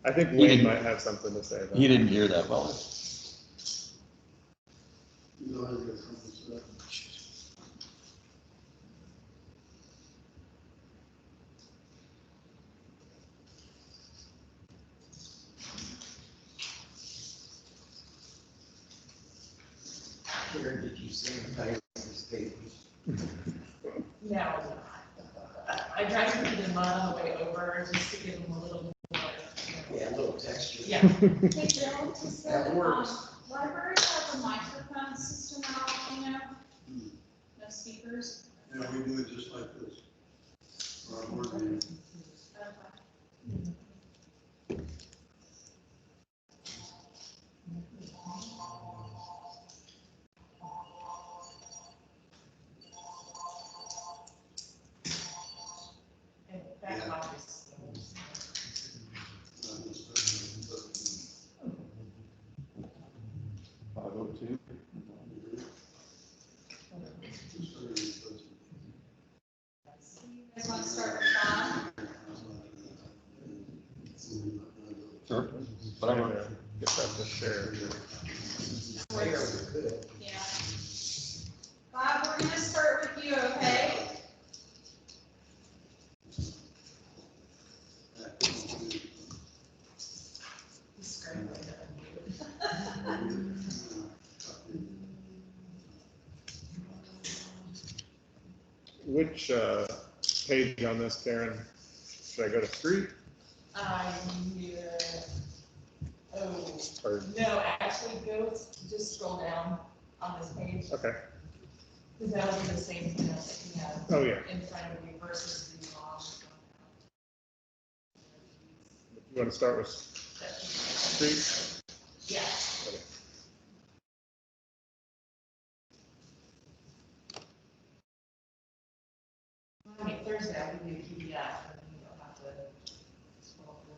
I think Wayne might have something to say about He it. didn't hear that well. Did you say the title of this page? No, I tried to put them on the way over just to give them a little more. Yeah, a little texture. Yeah. Hey Bill, does That the works. library have a microphone system at all, you know? No speakers? Yeah, we do it just like this. Our board meeting. Okay. And back office. 5:02. You guys want to start with Bob? Sure. Whatever. Get that to share. Yeah. Bob, we're gonna start with you, okay? Which page on this, Karen? Should I go to street? Yeah. Oh, Or, no, actually, just scroll down on this page, okay. because that would be the same thing that you have Oh, yeah. in front of you versus the law. You want to start with street? Yeah. Okay. I mean, Thursday, I can do PDF, and you don't have to scroll through.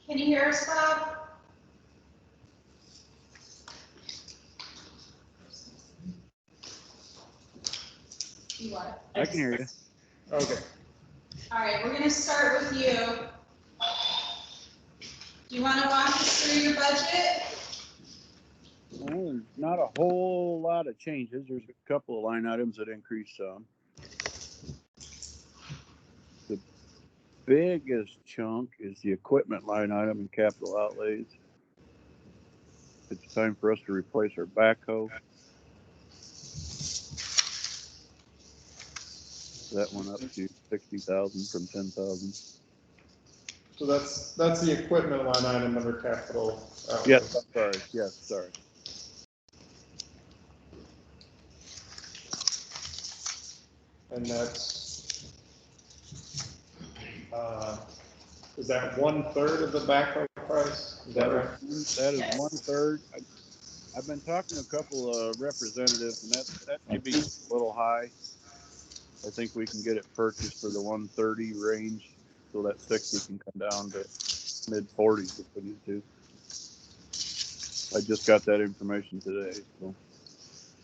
Can you hear us, Bob? You what? I can hear you. Okay. All right, we're gonna start with you. Do you want to walk us through your budget? Well, there's not a whole lot of changes. There's a couple of line items that increased some. The biggest chunk is the equipment line item in capital outlays. It's time for us to replace our backhoe. That went up to 60,000 from 10,000. So that's the equipment line item under capital. Yes, I'm sorry. Yes, sorry. And that's, is that 1/3 of the backhoe price? Is that right? That is Yes. 1/3. I've been talking to a couple of representatives, and that could be a little high. I think we can get it purchased for the 130 range, so that 60 can come down to mid-40s if we need to. I just got that information today, so.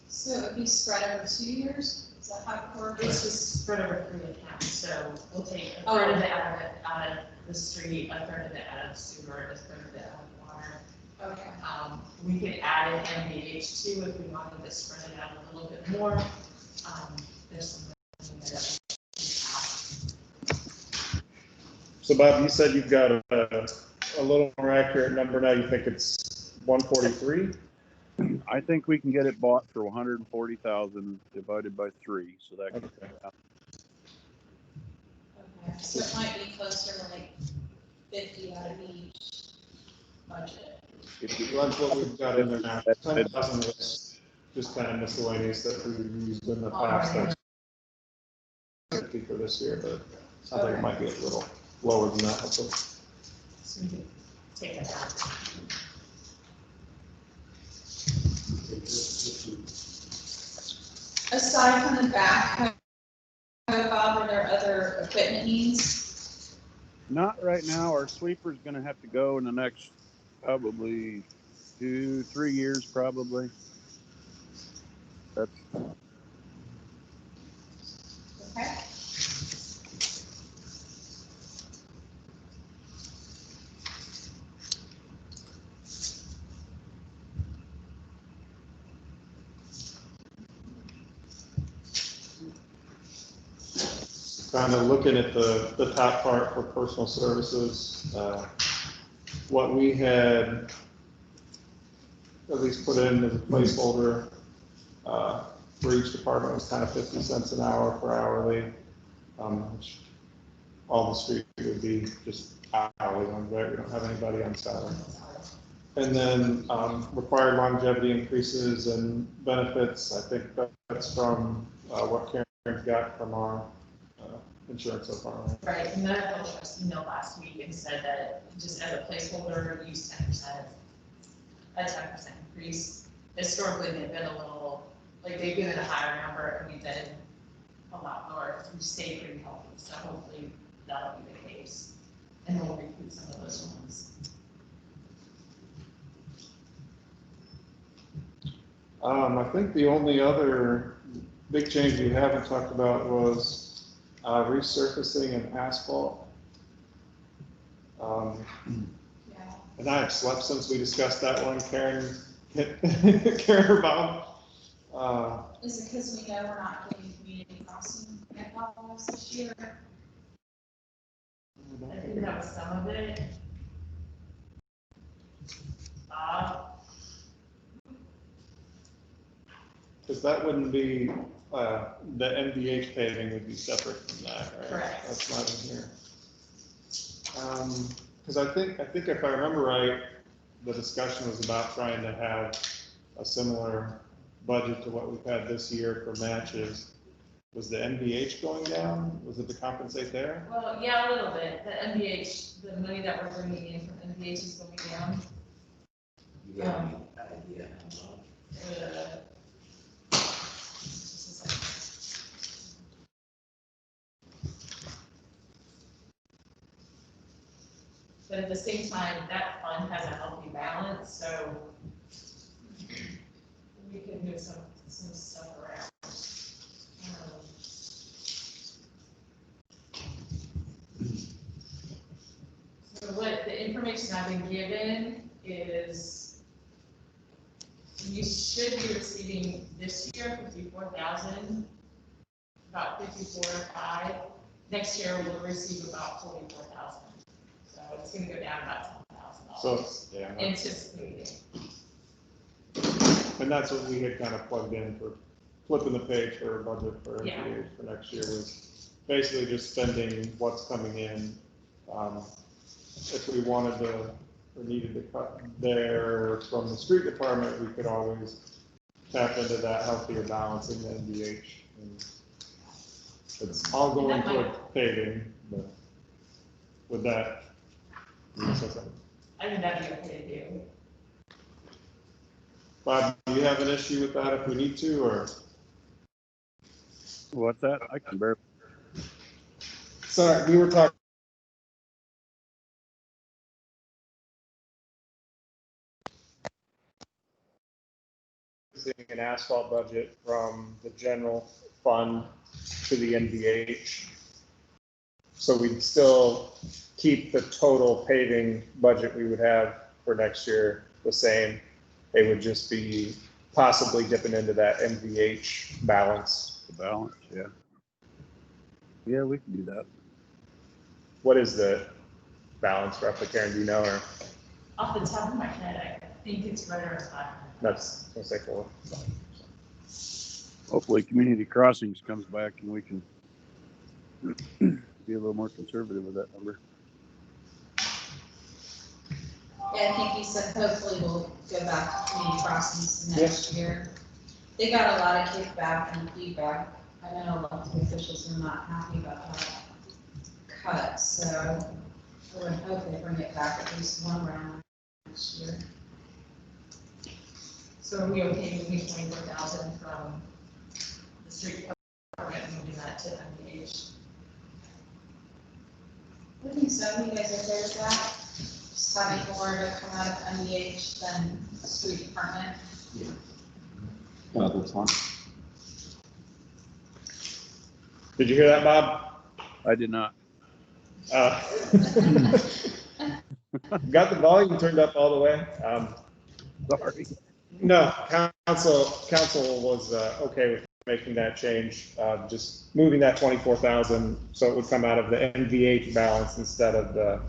So it would be spread over 2 years? Is that how it works? It's just spread over 3 accounts, so we'll take a Oh. third of it out of the street, a third of it out of sewer, a third of it out of water. Okay. We could add an MVH too if we wanted to spread it out a little bit more. There's some. So Bob, you said you've got a little more accurate number now. You think it's 143? I think we can get it bought for 140,000 divided by 3, so that can Okay. Okay, so it might be closer to like 50 out of each. budget. If you, That's what we've got in there now. That- 10,000 was just kind of miscellaneous that we used in the past. Alright. That's 50 for this year, but I think it might be a little lower than that. So So we can take it out. Aside from the back, Bob, are there other equipment needs? not right now. Our sweeper's gonna have to go in the next probably 2-3 years, probably. That's Okay. kind of looking at the top part for personal services, what we had at least put in as a placeholder for each department was kind of 50 cents an hour for hourly, which all the street would be just hourly ones, right? We don't have anybody on salary. And then required longevity increases and benefits, I think that's from what Karen's got from our insurance so far. Right? Right, and then I just emailed last week and said that just as a placeholder, use 10%, a 10% increase. Historically, they've been a little, like, they've given a higher number, and we've been a lot lower. We stay pretty healthy, so hopefully that'll be the case. And we'll recoup some of those ones. I think the only other big change we haven't talked about was resurfacing and asphalt. Yeah. And I have slept since we discussed that one, Karen, Karen or Bob. Is it because we know we're not getting community crossing grant dollars this year? I think that was some of it. Because that wouldn't be, the MDH paving would be separate from that, right? Correct. That's not in here. Because I think if I remember right, the discussion was about trying to have a similar budget to what we've had this year for matches. Was the MDH going down? Was it to compensate there? Well, yeah, a little bit. The MBH, the money that we're bringing in from MBH is going down. You got any idea how much? Just a second. But at the same time, that fund has a healthy balance, so we can move some stuff around. So what the information I've been given is you should be receiving this year 54,000, about 54.5. Next year we'll receive about 44,000. So it's gonna go down about $10,000. So, yeah. Anticipating. And that's what we had kind of plugged in for flipping the page for a budget for Yeah. MPH for next year was basically just spending what's coming in. If we wanted to or needed to cut there from the street department, we could always tap into that healthier balance in the MDH. And it's all going toward paving, but with that, I think that'd be okay to do. Bob, do you have an issue with that if we need to, or? what's that? I can barely. Sorry, we were talking. An asphalt budget from the general fund to the NVH. So we'd still keep the total paving budget we would have for next year the same. It would just be possibly dipping into that NVH balance. The balance, yeah. Yeah, we can do that. What is the balance roughly, Karen, do you know, or Off the top of my head, I think it's right around 500. that's, gonna say 4? Hopefully community crossings comes back and we can be a little more conservative with that number. Yeah, I think he said hopefully we'll go back to community crossings next year. They got a lot of kickback and feedback. I know elected officials are not happy about that cut, so I would hope they bring it back at least one round next year. So are we okay moving 24,000 from the street department, moving that to MVH? I think so, you guys okay with that? Just having more of it come out of MVH than the street department. That's fine. Did you hear that, Bob? I did not. Got the volume turned up all the way. Sorry. No, council was okay with making that change, just moving that 24,000 so it would come out of the NVH balance instead of the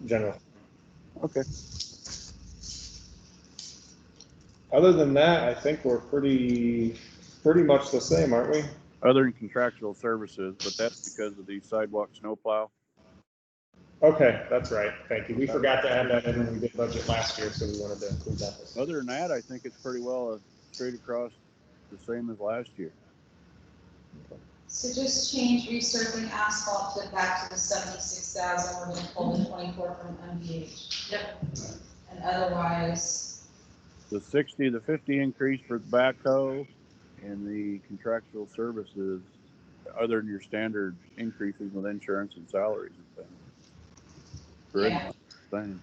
general. Okay. Other than that, I think we're pretty much the same, aren't we? Other than contractual services, but that's because of the sidewalk snowplow. Okay, that's right. Thank you. We forgot to add that in when we did budget last year, so we wanted to include that this year. Other than that, I think it's pretty well straight across the same as last year. So just change resurfacing asphalt to back to the 76,000, we're gonna pull the 24 from MVH. Yep. And otherwise, The 60 to 50 increase for the backhoe and the contractual services, other than your standard increases with insurance and salaries and things. For Yeah. thing.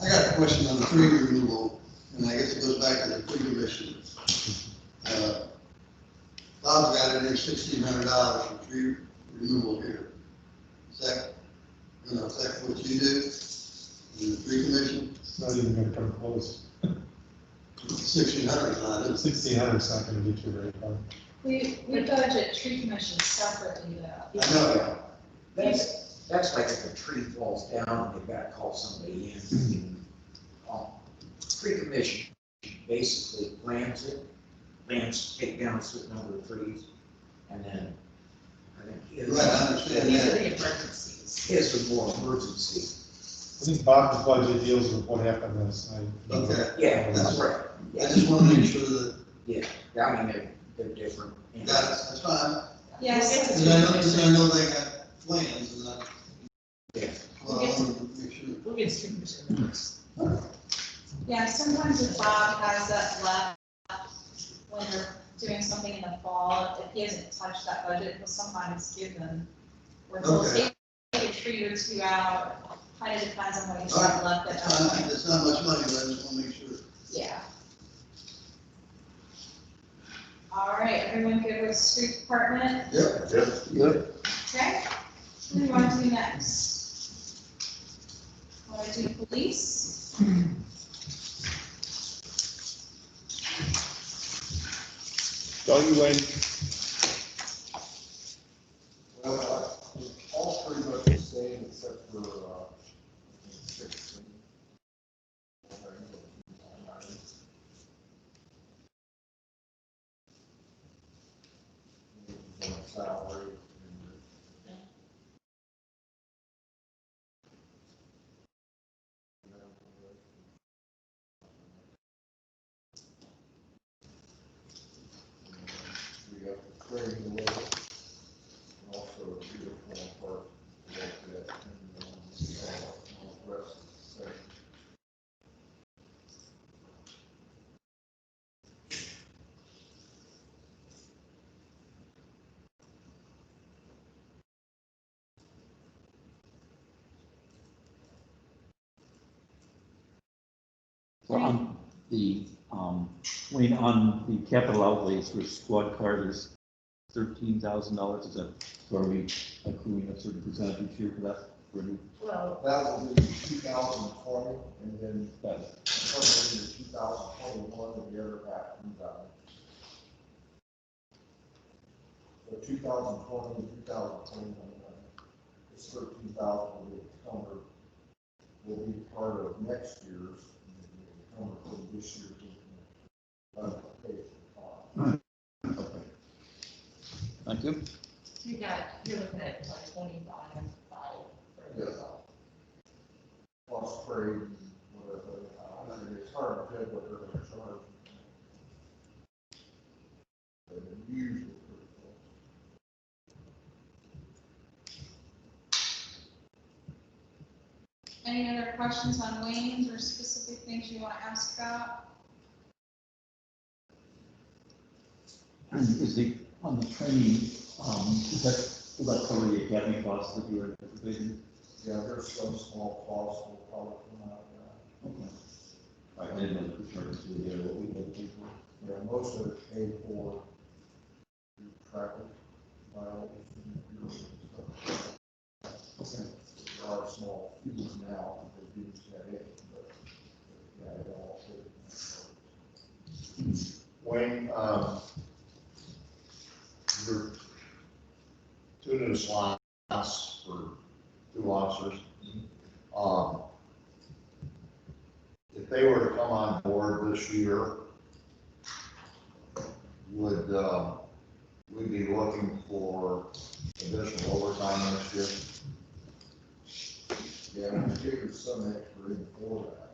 I got a question on the tree removal, and I guess it goes back to the tree commission. Bob's got it in $1,600 for tree removal here. Is that gonna affect what you do in the tree commission? It's not even gonna come close. 1,600 is not, is it? 1,600 is not gonna get you very far. we budget tree commission separately though. I know, That's like if a tree falls down, they've got to call somebody in. Tree commission basically plans it, take down a certain number of trees, and then, I think his. right, I understand These are that. the emergencies. His is more emergency. I think Bob's budget deals with what happened last night. Okay, Yeah, that's right. I just want to make sure that, I mean, they're different. got it, that's fine. Yes, Because I know they got plans, and I, Yeah. well, I want to make sure. We'll get street commission numbers. yeah, sometimes if Bob has that left, when they're doing something in the fall, if he hasn't touched that budget, he'll sometimes give them, or he'll Okay. take a tree or two out, kind of depends on what he's got left at that point. It's not much money, but I just want to make sure. Yeah. All right, everyone good with street department? Yep. Good. Okay, what do you want to do next? Want to do police? Don't you, Wayne? Well, it's all pretty much the same except for, 16. Salary. We have the training a little, and also a uniform part, like that, and all the rest is the same. So on the, Wayne, on the capital outlays for squad car, there's $13,000, is that, so are we accruing a certain percentage each year for that? Well, That will be 2020, and then Got it. somewhere into 2021, and the other half comes out. So 2020 and 2021, it's 13,000 will be part of next year's, and then will be encumbered for this year's. Okay. Thank you. you're looking at like 25, 5 Yes. Plus trade and whatever, I mean, it's hard to tell what they're gonna charge. They've been usually pretty close. Any other questions on Wayne's or specific things you want to ask about? Is the, on the training, is that, will that cover the academy costs that you were anticipating? Yeah, there's some small costs will probably come out of Okay. I didn't know the returns to the, what we had paid for. that. Yeah, most of it's paid for through traffic violations and stuff. Okay. There are small fees now, that do that in, but, yeah, it all fit. Wayne, your two new slots for two officers. If they were to come on board this year, would, we be looking for additional overtime next year? Yeah, we figured some extra in for that.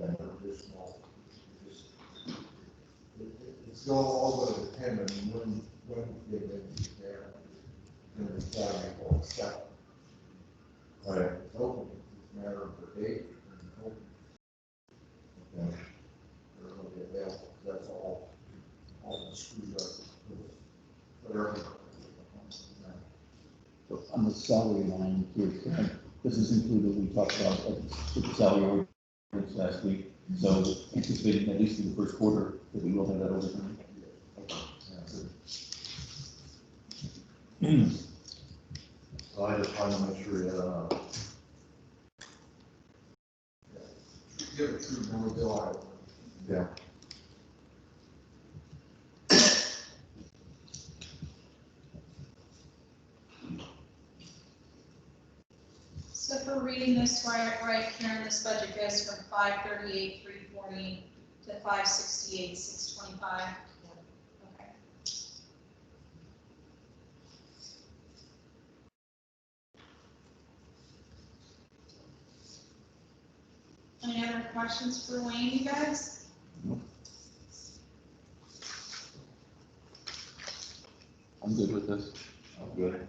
Okay. Additional, it's all going to depend on when we get in there. And the academy will accept. Right. It's open, it's a matter of the date and open. Okay. They're going to be available, that's all the screwed up. But everything. So on the salary line here, this is included, what we talked about with the salary ordinance last week. So anticipating at least in the first quarter that we will have that overtime. So I just wanted to make sure you had enough. Give a true number bill out. Yeah. So if we're reading this right, Karen, this budget goes from 538, 340 to 568, 625. Okay. Any other questions for Wayne, you guys? I'm good with this. I'm good. Okay.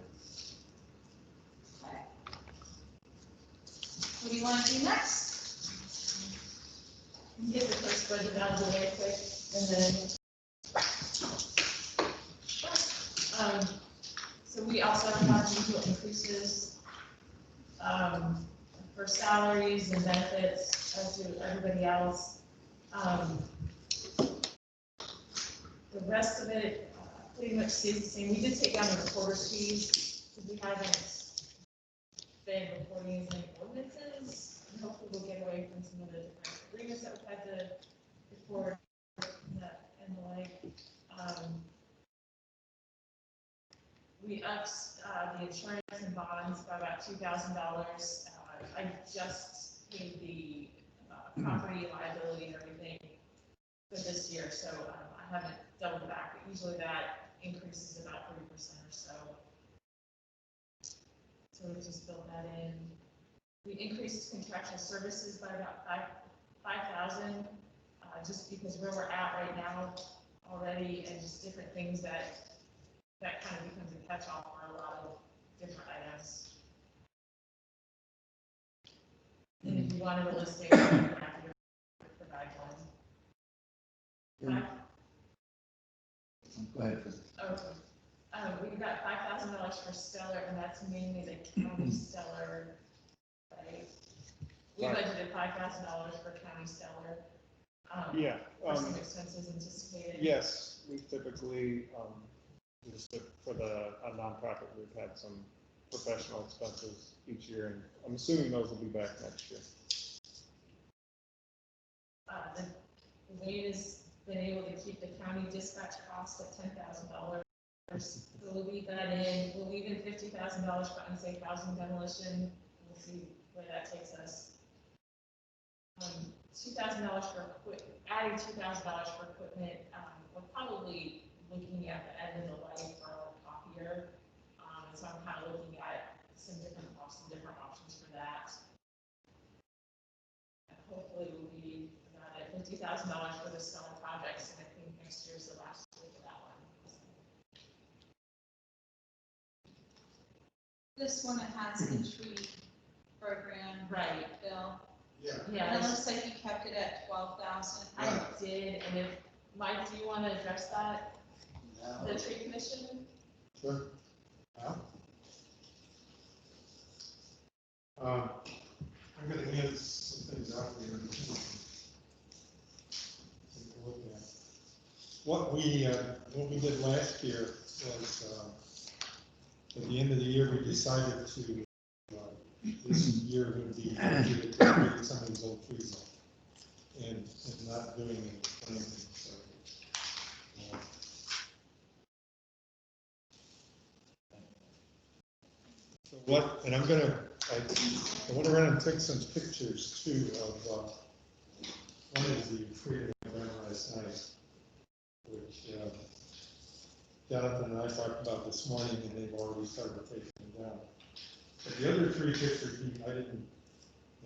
What do you want to do next? Get the first budget out of the way quick, and then. So we also have usual increases, for salaries and benefits, as do everybody else. The rest of it pretty much stays the same. We did take down the recorder's fees, because we haven't been reporting as many ordinances, and hopefully we'll get away from some of the different agreements that we've had to report and the like. We upped the insurance and bonds by about $2,000. I just paid the property liability and everything for this year, so I haven't doubled back, but usually that increases about 30% or so. So we just built that in. We increased contractual services by about 5,000, just because where we're at right now already, and just different things that kind of becomes a catch-all for a lot of different items. And if you wanted a listing, I'm happy to provide one. Go ahead. Okay. We got $5,000 for Stellar, and that's mainly the county Stellar, right? We budgeted $5,000 for county Stellar. Yeah. For some expenses anticipated. Yes, we typically, just for the nonprofit, we've had some professional expenses each year, and I'm assuming those will be back next year. The Wayne has been able to keep the county dispatch cost at $10,000. We'll leave that in. We'll leave in $50,000 for unsafe housing demolition. We'll see where that takes us. $2,000 for equipment, adding $2,000 for equipment. We're probably looking at the end of the life for our copier. So I'm kind of looking at some different options $2,000 for the summer projects, and I think next year's the last year for that one. This one has a tree program. Right. Bill. Yeah. Yeah, And it looks like you kept it at 12,000. I did, and if, Mike, do you want to address that, Now, the tree commission? Sure. Well, I'm gonna hand some things out here. Take a look at. What we did last year was, at the end of the year, we decided to, this year would be, to take some of these old trees off and not doing any planting, so. So what, and I went around and took some pictures too of, one is the tree that I ran last night, which, Jonathan and I talked about this morning, and they've already started taking them down. But the other three pictures, I didn't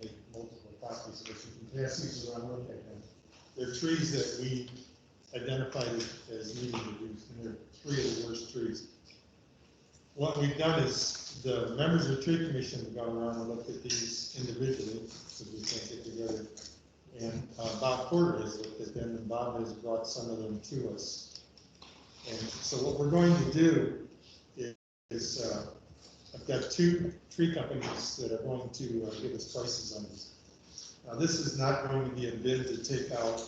make multiple copies, but you can pass these around, look at them. They're trees that we identified as needing reduced, and they're three of the worst trees. What we've done is, the members of the tree commission have gone around and looked at these individually, because we can't get together. And Bob Porter has looked at them, and Bob has brought some of them to us. And so what we're going to do is I've got two tree companies that are going to give us prices on these. Now, this is not going to be a bid to take out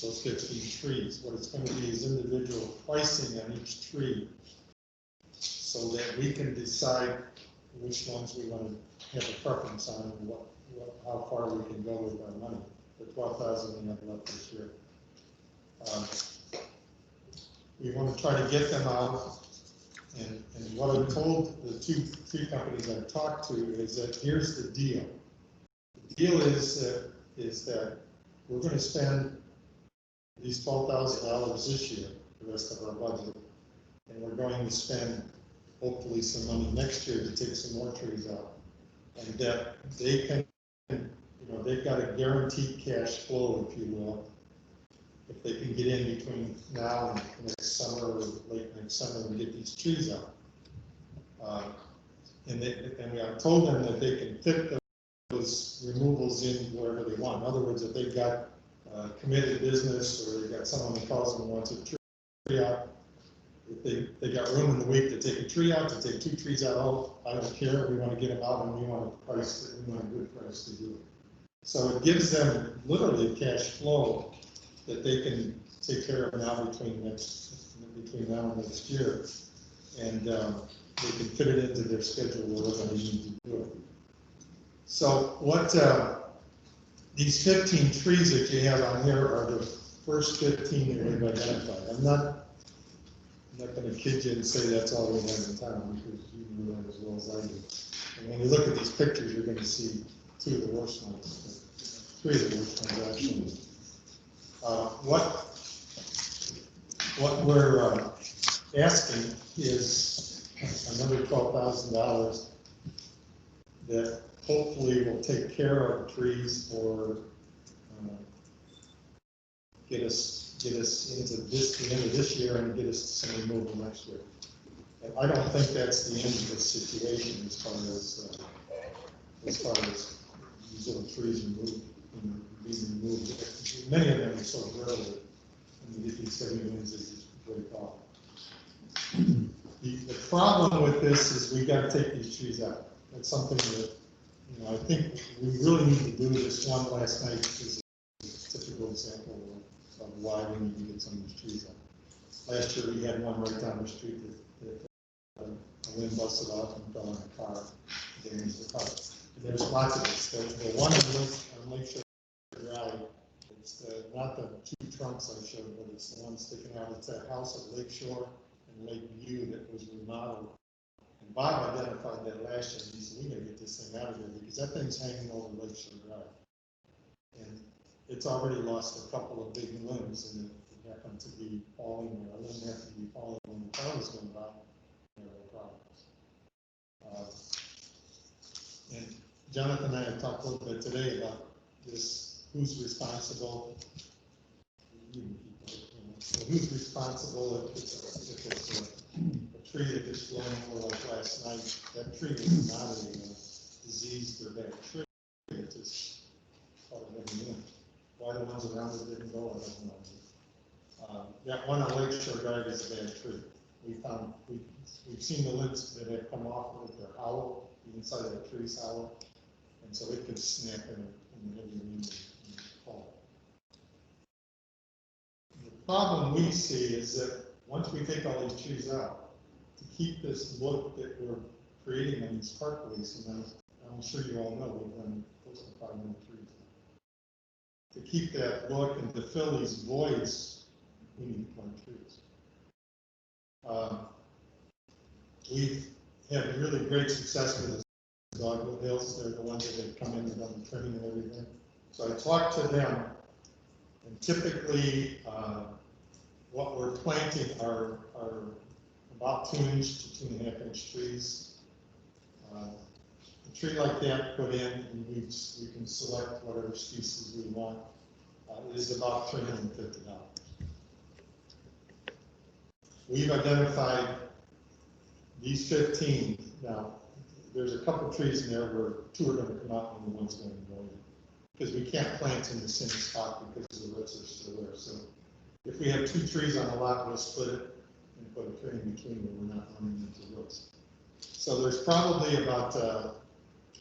those 15 trees. What it's going to be is individual pricing on each tree, so that we can decide which ones we want to have a preference on, and how far we can go with our money, the 12,000 we have left this year. We want to try to get them out, and what I've told the two tree companies I've talked to is that here's the deal. The deal is that we're going to spend these $12,000 this year, the rest of our budget, and we're going to spend hopefully some money next year to take some more trees out, and that they can, they've got a guaranteed cash flow, if you will, if they can get in between now and next summer or late next summer and get these trees out. And I told them that they can fit those removals in wherever they want. In other words, if they've got committed business, or they've got someone that calls them and wants a tree out, if they got room in the week to take a tree out, to take 2 trees out, oh, I don't care, we want to get them out, and we want a good price to do it. So it gives them literally cash flow that they can take care of now between now and next year, and they can fit it into their schedule wherever they need to do it. So what these 15 trees that you have on here are the first 15 that we've identified. I'm not going to kid you and say that's all we have in town, because you know that as well as I do. And when you look at these pictures, you're going to see 2 of the worst ones, 3 of the worst ones actually. What we're asking is another $12,000 that hopefully will take care of trees, or get us into the end of this year and get us some removal next year. And I don't think that's the end of the situation as far as these little trees being removed. Many of them are so brittle that when you get these heavy winds, they just break off. The problem with this is we got to take these trees out. That's something that, I think we really need to do. This one last night is a typical example of why we need to get some of these trees out. Last year we had one right down the street that a wind busted off and fell on a car, damaged the car. There's lots of this. The one on Lakeshore Drive, it's not the 2 trunks I showed, but it's the one sticking out. It's that house at Lakeshore and Lakeview that was remodeled. And Bob identified that last year, and he said, we gotta get this thing out of here, because that thing's hanging over Lakeshore Drive. And it's already lost a couple of big limbs, and it happened to be falling, or a limb happened to be falling when the car was going by. There were problems. And Jonathan and I have talked a little bit today about this, who's responsible. you can keep it, you know. So who's responsible if it's a tree that gets blown over like last night? That tree was not a diseased or bad tree, it just caught it in the wind. Why the ones around it didn't go, I don't know. That one on Lakeshore Drive is a bad tree. We've seen the limbs that have come off of it, they're hollow, the inside of the tree's hollow, and so it could snap in the heavy wind and fall. The problem we see is that once we take all these trees out, to keep this look that we're creating on these parkways, and I'm sure you all know we've done close to 500 trees. To keep that look and to fill these voids, we need to plant trees. We've had really great success with the Dogwood Hills. They're the ones that have come in and done the trimming and everything. So I talked to them, and typically what we're planting are about 2-inch to 2.5-inch trees. A tree like that put in, and we can select whatever species we want, is about $350. We've identified these 15. Now, there's a couple trees in there where 2 are going to come out and the one's going to go in. Because we can't plant in the same spot because the roots are still there. So if we have 2 trees on a lot, we'll split it and put a tree in between where we're not running into roots. So there's probably about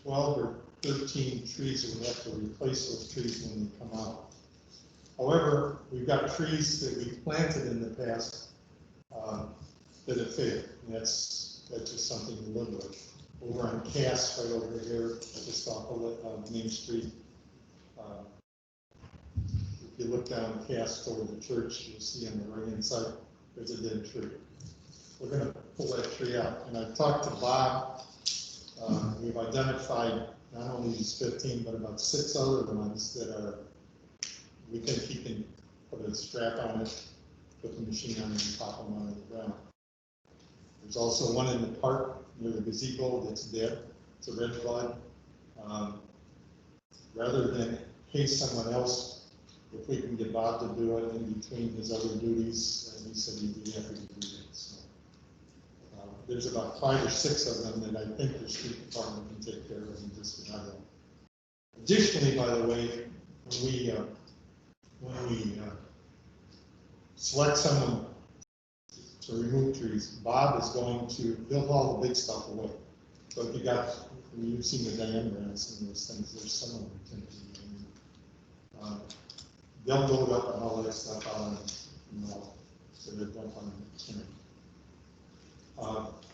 12 or 13 trees that we have to replace those trees when they come out. However, we've got trees that we've planted in the past that have failed, and that's just something to live with. Over on Cass, right over here, just off of Main Street. If you look down Cass toward the church, you'll see on the right-hand side, there's a dead tree. We're going to pull that tree out, and I've talked to Bob. We've identified not only these 15, but about 6 other ones that we think he can put a strap on it, put the machine on it, and pop them out of the ground. There's also one in the park near the gazebo that's dead. It's a red bud. Rather than pay someone else, if we can get Bob to do it in between his other duties, and he said he'd be happy to do that. So, there's about 5 or 6 of them that I think the street department can take care of and just get out of them. Additionally, by the way, when we select someone to remove trees, Bob is going to, he'll haul the big stuff away. So if you've seen the diagrams and those things, there's some of them. They'll load up and all that stuff out, so they don't find it.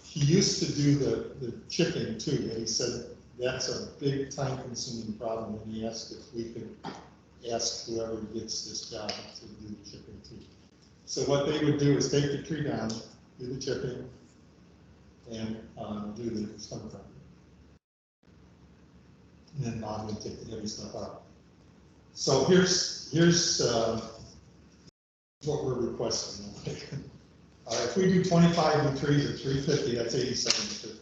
He used to do the chipping too, and he said that's a big time-consuming problem, and he asked if we could ask whoever gets this job to do the chipping too. So what they would do is take the tree down, do the chipping, and do the stump grinding. And then Bob would take the heavy stuff out. So here's what we're requesting. If we do 25 new trees at 350, that's 87.50.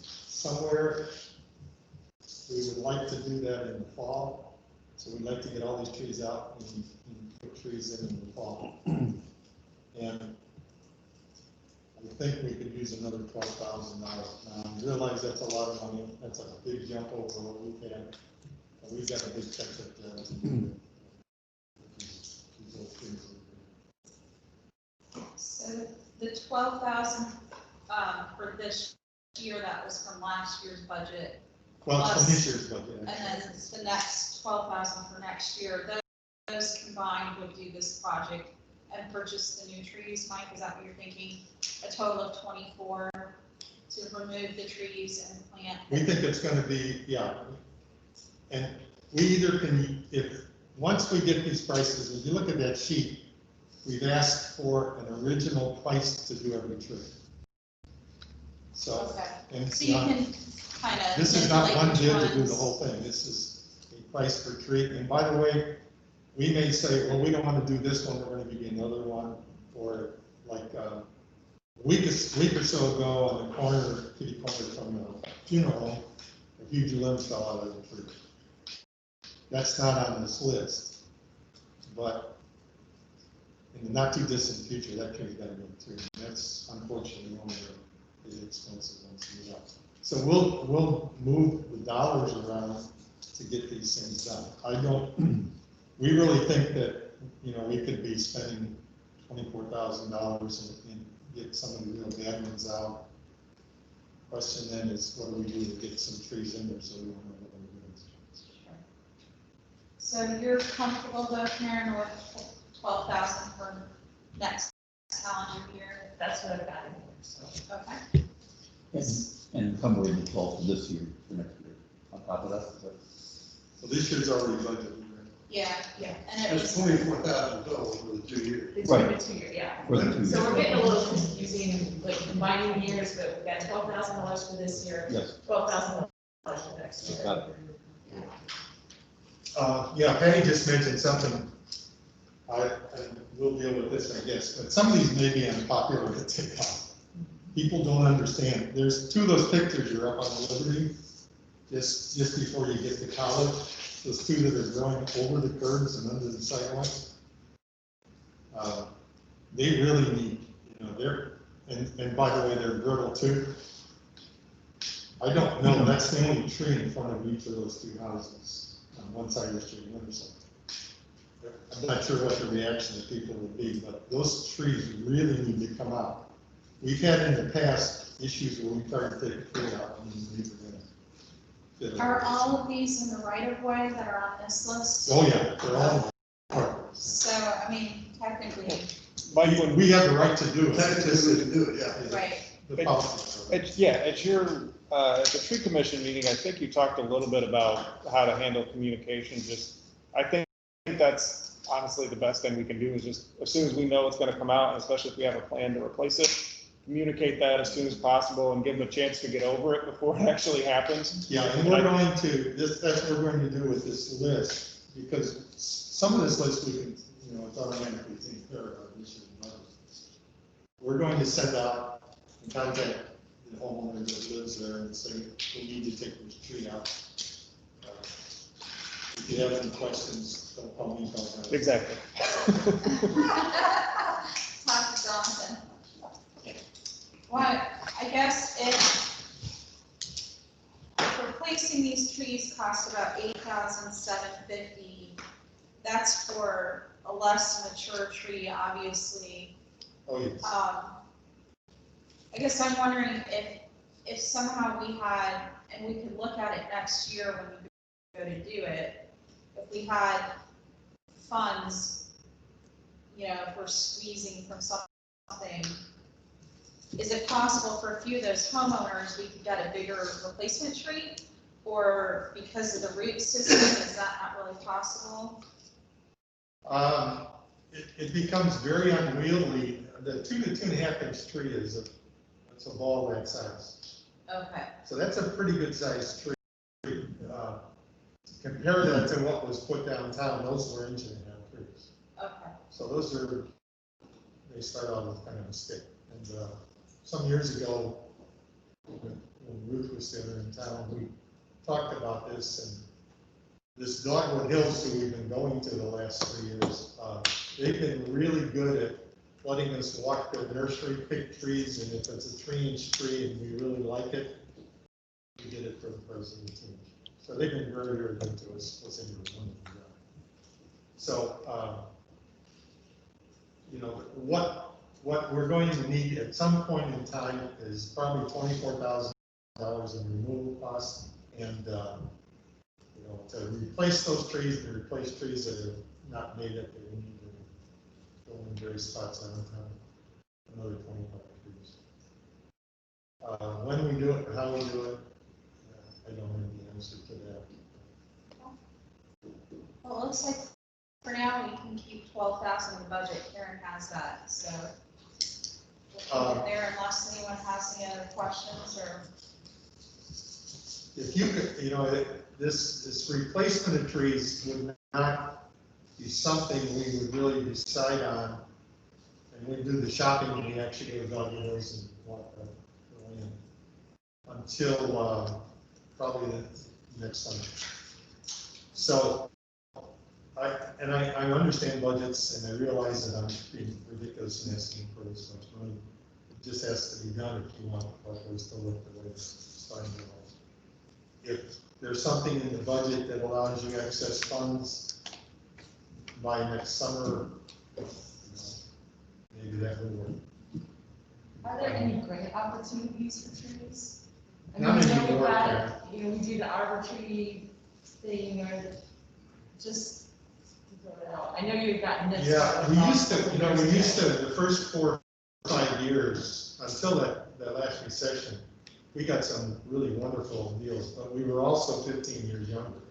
Somewhere we would like to do that in the fall. So we'd like to get all these trees out and put trees in the fall. And I think we could use another $12,000. Now, I realize that's a lot of money. That's a big jump over what we've had. But we've got a big check to do. So the 12,000 for this year, that was from last year's budget. Well, Plus- from this year's budget. And then the next 12,000 for next year. Those combined would do this project and purchase the new trees. Mike, is that what you're thinking? A total of 24 to remove the trees and plant? We think it's going to be, yeah. And we either can, once we get these prices, if you look at that sheet, we've asked for an original price to do every tree. So, Okay. and So you can kind of. this is not one bid to do the whole thing. This is a price per tree. And by the way, we may say, well, we don't want to do this one. We're going to give you another one. Or like a week or so ago on the corner, kitty corner from the funeral home, a huge limb fell out of the tree. That's not on this list. But in the not too distant future, that tree's gotta go too. And that's unfortunately one of the expensive ones to get up. So we'll move the dollars around to get these things done. We really think that, you know, we could be spending $24,000 and get some of the real bad ones out. Question then is, what do we do to get some trees in there so we don't know what we're doing? So you're comfortable though, Karen, with 12,000 for next calendar year? That's what I've got in here, so. Okay. And encumber the 12 for this year, for next year, on top of that. Well, this year's already budgeted, right? Yeah, Yeah. and it That's was, 24,000 total for the 2 years. It's Right. been 2 years, yeah. For the 2 So we're years. getting a little confusing, like combining years, but we've got $12,000 for this year, Yes, $12,000 for next year. got it. Yeah, Patty just mentioned something. I will deal with this, I guess, but some of these may be unpopular to take out. People don't understand. There's two of those pictures you're up on Liberty, just before you get to college. Those two that are growing over the curbs and under the sidewalks. They really need, you know, and by the way, they're brittle too. I don't know, that's the only tree in front of each of those two houses, on one side of the street and the other side. I'm not sure what the reaction of people would be, but those trees really need to come out. We've had in the past issues where we tried to take a tree out and we were gonna. are all of these in the right of way that are on this list? Oh, yeah, they're all. So, I mean, technically, Mike, when We have the right to do it. Technically, we can do it, yeah. right, The policy. It's, yeah, at the tree commission meeting, I think you talked a little bit about how to handle communication, I think that's honestly the best thing we can do is just, as soon as we know it's gonna come out, and especially if we have a plan to replace it, communicate that as soon as possible and give them a chance to get over it before it actually happens. Yeah, and we're going to, that's what we're going to do with this list, because some of this list we can, you know, it's automatically taken care of, this is another. We're going to send out and contact the homeowner that lives there and say, we need to take this tree out. If you have any questions, don't call me, call them. Exactly. Talk to Jonathan. Well, I guess if replacing these trees costs about $8,750, that's for a less mature tree, obviously. Oh, yes. I guess I'm wondering if somehow we had, and we could look at it next year when we go to do it, if we had funds, you know, if we're squeezing from something, is it possible for a few of those homeowners, we could get a bigger replacement tree? Or because of the root system, is that not really possible? It becomes very unwieldy. The 2 to 2.5 inch tree it's a ball that size. Okay, So that's a pretty good sized tree. Compare that to what was put downtown, those were 1.5 inch trees. okay. So they start out with kind of a stick. And some years ago, when Ruth was still in town, we talked about this, and this Dogwood Hills, who we've been going to the last 3 years, they've been really good at letting us walk their nursery, pick trees, and if it's a 3-inch tree and we really like it, we get it for the price of the 2-inch. So they've been very, very good to us. So, you know, what we're going to need at some point in time is probably $24,000 in removal costs, and you know, to replace those trees and replace trees that are not native, that we need to go in various spots on town, another 25 trees. When we do it, how we do it, I don't have the answer to that. Well, it looks like for now, we can keep 12,000 in the budget. Karen has that, so we'll keep it there unless anyone has any other questions or. If you could, you know, this replacement of trees would not be something we would really decide on, and we do the shopping when we actually go to Dogwood Hills and walk the land until probably the next summer. So I understand budgets, and I realize that I'm being ridiculous in asking for this much money. It just has to be done if you want Buffaloes to look the way it's starting to look. If there's something in the budget that allows you access funds by next summer, you know, maybe that would work. Are there any grant opportunities for trees? I Not mean, I know anymore, we've Karen. got, you know, we do the arbor tree thing, or just to throw it out. I know you've got. Yeah, we used to, you know, we used to, the first 4 or 5 years, until that last recession, we got some really wonderful deals, but we were also 15 years younger.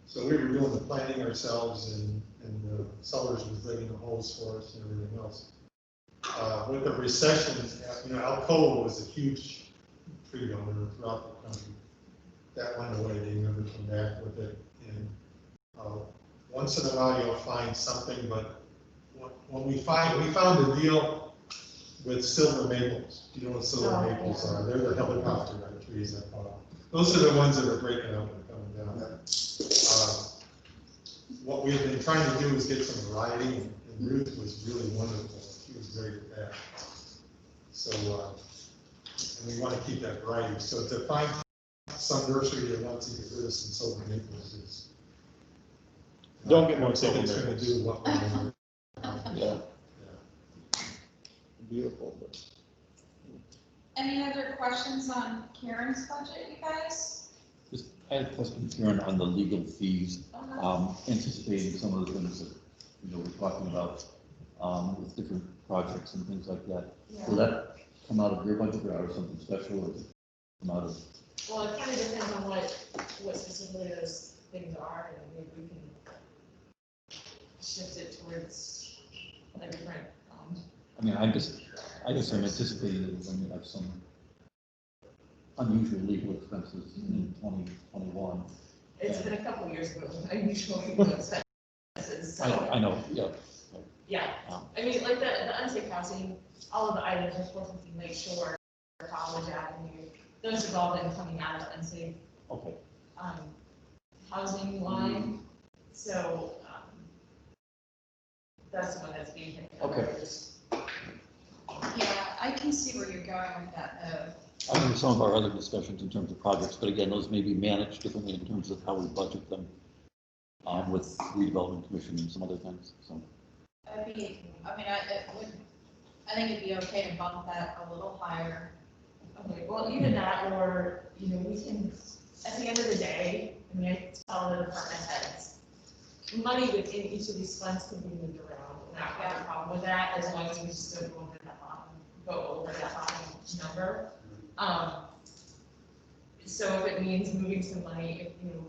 So we were doing the planting ourselves, and the sellers was digging the holes for us and everything else. With the recession, you know, Alcoa was a huge tree donor throughout the country. That went away, they never came back with it. And once in a while you'll find something, but when we found a deal with silver maples. You know what silver maples are? They're the helicopter trees that fall. Those are the ones that are breaking up and coming down. What we've been trying to do is get some variety, and Ruth was really wonderful. She was great at that. So, and we want to keep that variety. So to find some nursery that wants to get rid of some silver maples is. Don't get more I think silver it's going to maples. do what we're doing. Yeah. Beautiful, but. Any other questions on Karen's budget, you guys? Just, I had a question, Karen, on the legal fees, anticipating some of the things that, you know, we're talking about, with different projects and things like that. Yeah. Will that come out of your budget or out of something special, or does it come out of? Well, it kind of depends on what specifically those things are, and maybe we can shift it towards a different, I mean, I guess I'm anticipating that when you have some unusual legal expenses in 2021. it's been a couple years ago, I usually expenses, so. I know, yeah. Yeah, I mean, like the unsafe housing, all of the items are 450 Lake Shore, College Avenue, those have all been coming out of unsafe, Okay. Housing line, so, that's the one that's being hit. Okay. Yeah, I can see where you're going with that, though. I remember some of our other discussions in terms of projects, but again, those may be managed differently in terms of how we budget them, with redevelopment commission and some other things, so. I think it'd be okay to bump that a little higher. Okay, well, either that, or, you know, we can, at the end of the day, I mean, I tell the department heads, money within each of these funds can be moved around, and I don't have a problem with that, as long as we just go over that bottom number. So if it means moving some money, if, you know,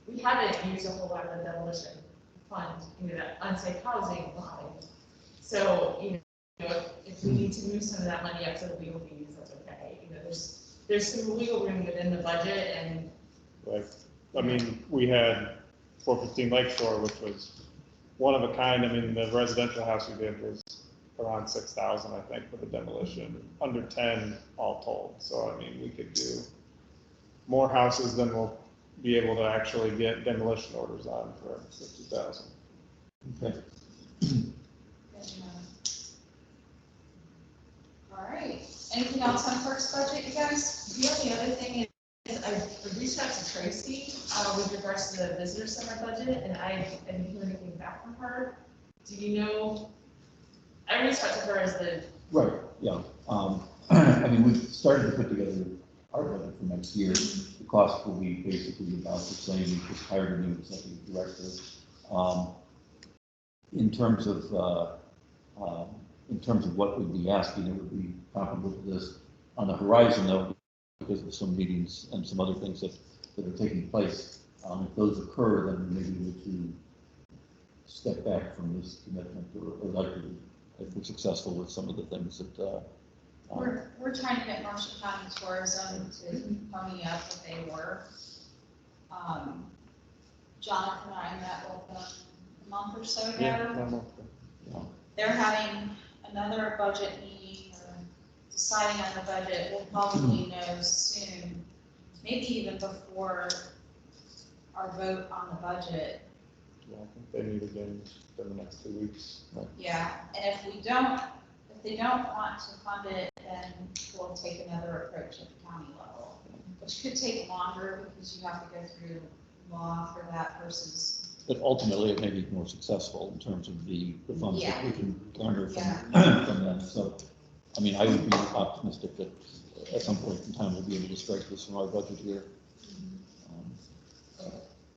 we haven't used a whole lot of the demolition fund, you know, that unsafe housing line. So, you know, if we need to move some of that money up to the legal fees, that's okay. You know, there's some wiggle room within the budget, and. Like, I mean, we had 415 Lakeshore, which was one of a kind. I mean, the residential house we did was around 6,000, I think, for the demolition, under 10 all told. So, I mean, we could do more houses than we'll be able to actually get demolition orders on for 50,000. Okay. All right, anything else on first budget, you guys? The only other thing is I reached out to Tracy with regards to the visitor center budget, and I didn't hear anything back from her. Do you know? I reached out to her as the. Right, yeah. I mean, we've started to put together our budget for next year. The cost will be basically about the same. We just hired a new executive director. In terms of what we'd be asking, it would be comparable to this. On the horizon, though, because of some meetings and some other things that are taking place, if those occur, then maybe we need to step back from this commitment, or likely, if we're successful with some of the things that. We're trying to get Marshall County Tourism to pony up what they were. Jonathan and I met with them a month or so ago. They're having another budget meeting, or deciding on the budget. We'll probably know soon, maybe even before our vote on the budget. Yeah, I think they meet again in the next 2 weeks. Yeah, and if they don't want to fund it, then we'll take another approach at the county level, which could take longer because you have to go through law for that versus, But ultimately, it may be more successful in terms of the funds that we can garner Yeah. from them. So, I mean, I would be optimistic that at some point in time, we'll be able to strike this from our budget here.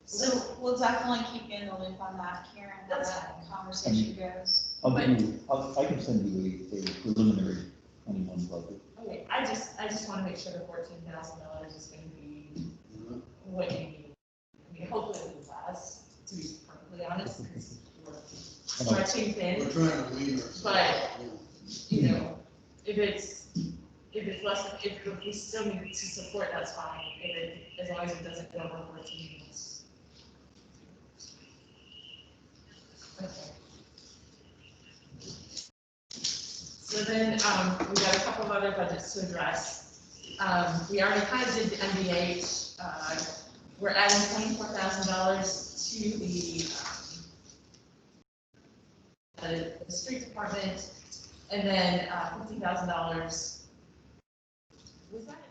so we'll definitely keep you in the loop on that, Karen, how that conversation goes. I can send you a preliminary 21 budget. Okay, I just wanna make sure the $14,000 is gonna be what you need. I mean, hopefully it will last, to be perfectly honest, because we're stretching thin. We're trying to lean ourselves. But- You know, if it's less than, if we still need to support, that's fine, as long as it doesn't go over 14 months. Okay. So then, we got a couple of other budgets to address. We already kind of did the MBH, we're adding $24,000 to the street department, and then, $50,000. Was that?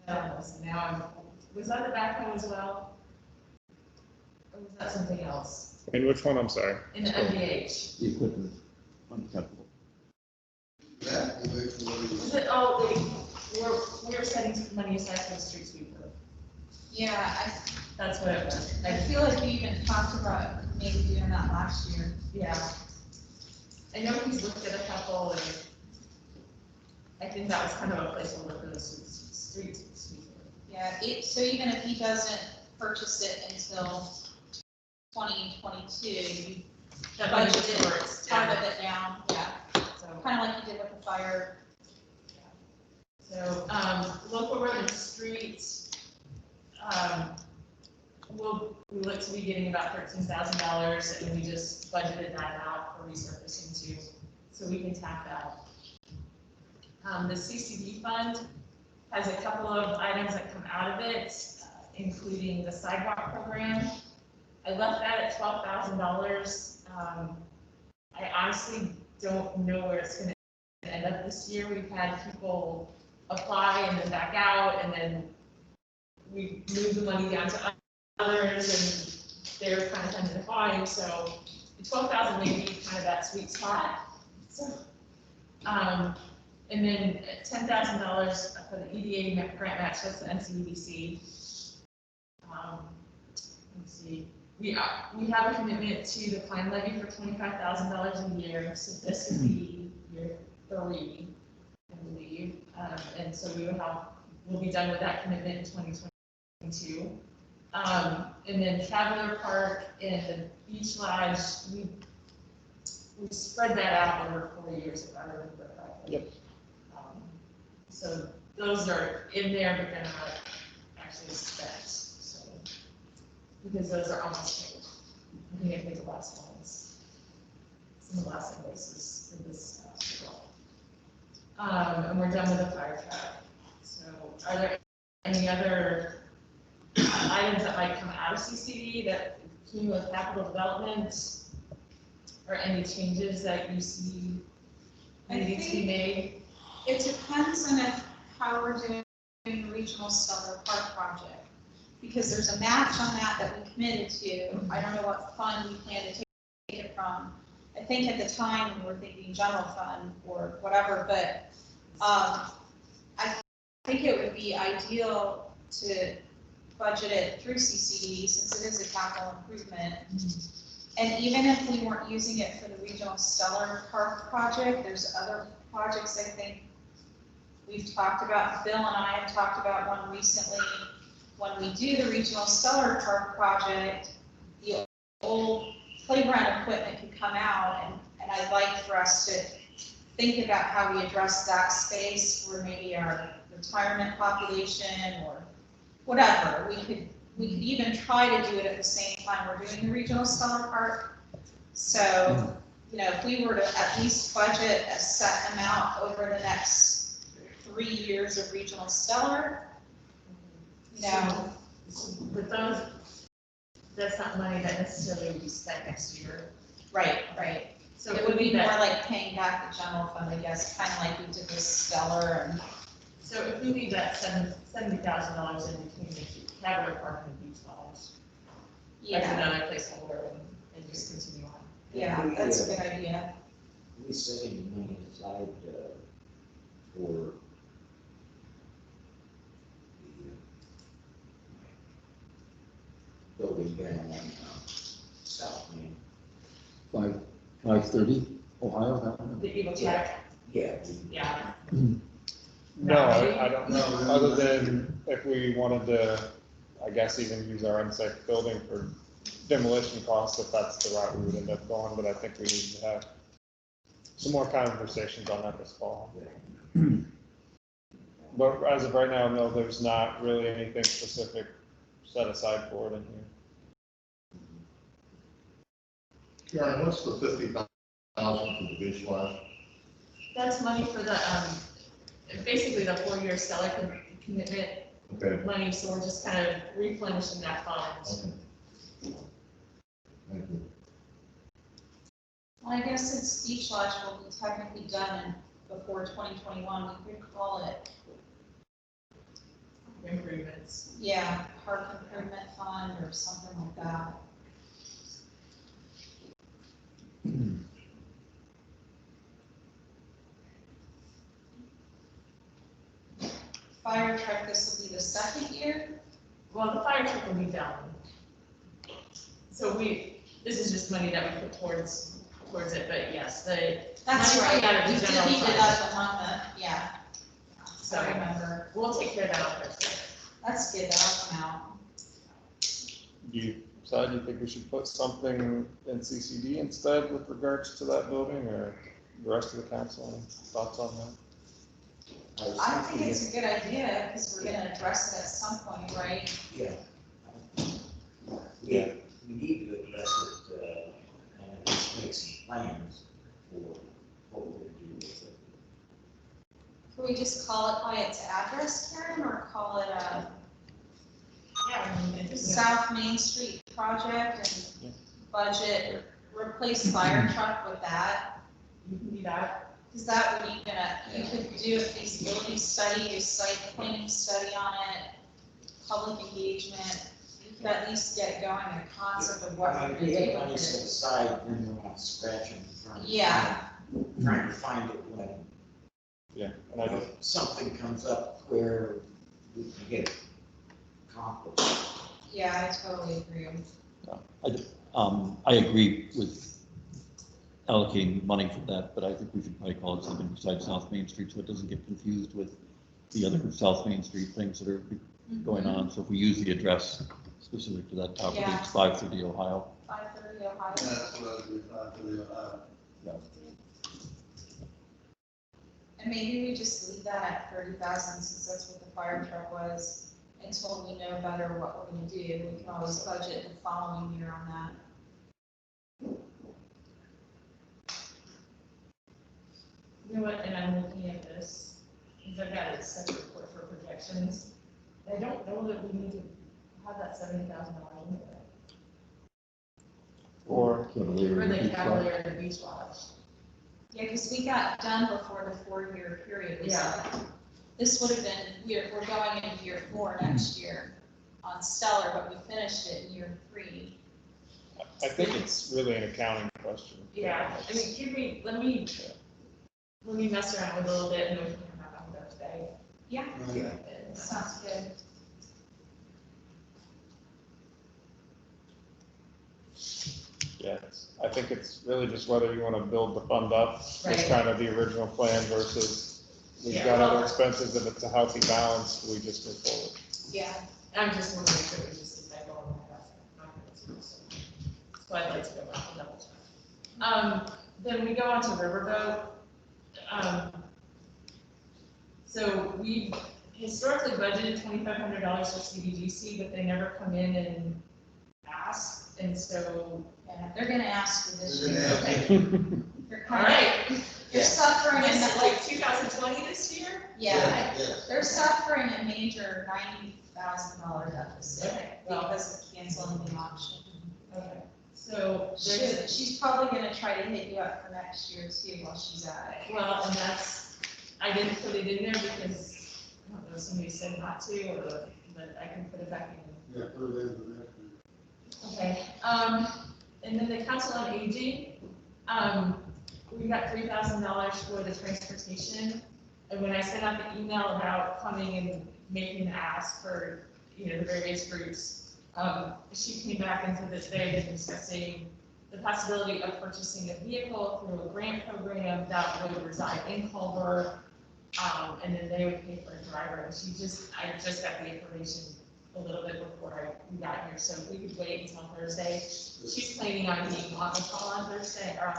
No, so now was that the backhoe as well? Or was that something else? In which one, I'm sorry? In the MBH? The equipment on the capital. That will make for Was it, oh, we're setting some money aside for the street sweeper. Yeah, That's what it was. I feel like we even talked about maybe doing that last year. Yeah. I know he's looked at a couple, and I think that was kind of a placeholder for the street sweeper. Yeah, so even if he doesn't purchase it until 2022, you That money budgeted works, part yeah. of it down, yeah, So, kind of like you did with the fire. so, local road and streets, we look to be getting about $13,000, and we just budgeted that out for resurfacing too, so we can tap that. The CCD fund has a couple of items that come out of it, including the sidewalk program. I left that at $12,000. I honestly don't know where it's gonna end up this year. We've had people apply and then back out, and then we moved the money down to others, and they're kind of declining, so the 12,000 may be kind of that sweet spot. So, and then $10,000 for the EDA grant match, that's the NCDBC. Let's see, we have a commitment to the climb levy for $25,000 a year, so this would be year 3, I believe. And so we'll be done with that commitment in 2022. And then Traveler Park and the Beach Lodge, we spread that out over 4 years, if I remember correctly. Yep. So those are in there, but they're not actually spent, so, because those are almost paid. I think I paid the last ones. Some of the last invoices for this stuff. And we're done with the fire truck. So are there any other items that might come out of CCD that came with capital development? Or any changes that you see needing to be made? It depends on how we're doing the regional Stellar Park project, because there's a match on that we committed to. I don't know what fund we plan to take it from. I think at the time we were thinking general fund or whatever, but I think it would be ideal to budget it through CCD since it is a capital improvement. And even if we weren't using it for the regional Stellar Park project, there's other projects I think we've talked about. Bill and I have talked about one recently. When we do the regional Stellar Park project, the old playground equipment could come out, and I'd like for us to think about how we address that space for maybe our retirement population or whatever. We could even try to do it at the same time we're doing the regional Stellar Park. So, you know, if we were to at least budget a set amount over the next 3 years of regional Stellar, you know. But those, that's not money that necessarily would be spent next year. Right, right. So It would be more that, like paying back the general fund, I guess, kind of like we did with Stellar and, so if we leave that $70,000 in between the Cavalier Park and the beach lodge, that's yeah, another placeholder and just continue on. yeah, that's a good idea. We set any money aside, for the building down on, South Main. 530 Ohio, that one? The Eagle Tech, Yeah. yeah. No, I don't know, other than if we wanted to, I guess even use our unsafe building for demolition costs, if that's the route we would end up going, but I think we need to have some more conversations on that this fall. But as of right now, no, there's not really anything specific set aside for it in here. Karen, what's the 50,000 for the beach lodge? That's money for the, basically the 4-year Stellar commitment Okay, money, so we're just kind of replenishing that fund. okay. Thank you. Well, I guess since Beach Lodge will be technically done before 2021, we could call it, Improvements. yeah, Park Improvement Fund or something like that. Fire truck, this will be the second year? Well, the fire truck will be done. So this is just money that we put towards it, but yes, That's Money right, coming out of the we general divvied it fund. up among the, yeah. So- I remember, we'll take care of that on Thursday. that's good, that'll come out. Do you decide you think we should put something in CCD instead with regards to that building, or the rest of the council, any thoughts on that? I think it's a good idea, because we're gonna address it at some point, right? Yeah. Yeah, we need to address it, and at least make some plans for what we're gonna do with it. Can we just call it by its address, Karen, or call it a Yeah, I mean, it's, South Main Street project and budget, replace fire truck with that? you can do that. Is that what you could do a feasibility study, a site planning study on it, public engagement? You could at least get going, a concept of what we're I gonna mean, do we have money with set it. aside, then we're not scratching, Yeah. trying to find it when, Yeah, and I just, something comes up where we can get it accomplished. Yeah, I totally agree. I agree with allocating money for that, but I think we should probably call it something besides South Main Street so it doesn't get confused with the other South Main Street things that are going on. So if we use the address specific to that property, Yeah. it's 530 Ohio. 530 Ohio. That's what I was going to do, And maybe we just leave that at 30,000 since that's what the fire truck was, until we know better what we're gonna do. We can always budget the following year on that. You know what, and I'm looking at this, because I've got a separate report for projections. I don't know that we need to have that $70,000 in there. or, Cavalier For the Beach Lodge. Cavalier and Beach Lodge. Yeah, because we got done before the 4-year period was Yeah. up. This would have been, we're going into year 4 next year on Stellar, but we finished it in year 3. I think it's really an accounting question. Yeah, I mean, let me mess around with it a little bit and we can come back on Thursday. Yeah, Okay. sounds good. Yes, I think it's really just whether you want to build the fund up, was Right. kind of the original plan versus we've Yeah, got well- other expenses, if it's a healthy balance, we just move forward. Yeah. I'm just wondering if it was just a typo on my last. So I'd like to go back and double check. Then we go on to Riverboat. So we historically budgeted $2,500 for CBGC, but they never come in and ask, and so, Yeah, they're gonna ask for this They're year. gonna ask okay. They're All coming. right, They're suffering in This, the, like 2020 this year? yeah, Yes. they're suffering a major $90,000 deficit Okay, well, because of canceling the auction. okay. So there's, She's probably gonna try to hit you up for next year too while she's at it. well, and that's, I didn't put it in there because, I don't know, somebody said not to, or, but I can put it back in. Yeah, put it in the next one. Okay, and then the council on aging, we got $3,000 for the transportation. And when I sent out the email about coming and making the ask for, you know, the various groups, she came back and said that they had been discussing the possibility of purchasing a vehicle through a grant program that would reside in Culver, and then they would pay for a driver. And I just got the information a little bit before we got here, so if we could wait until Thursday. She's planning on being on the call on Thursday, or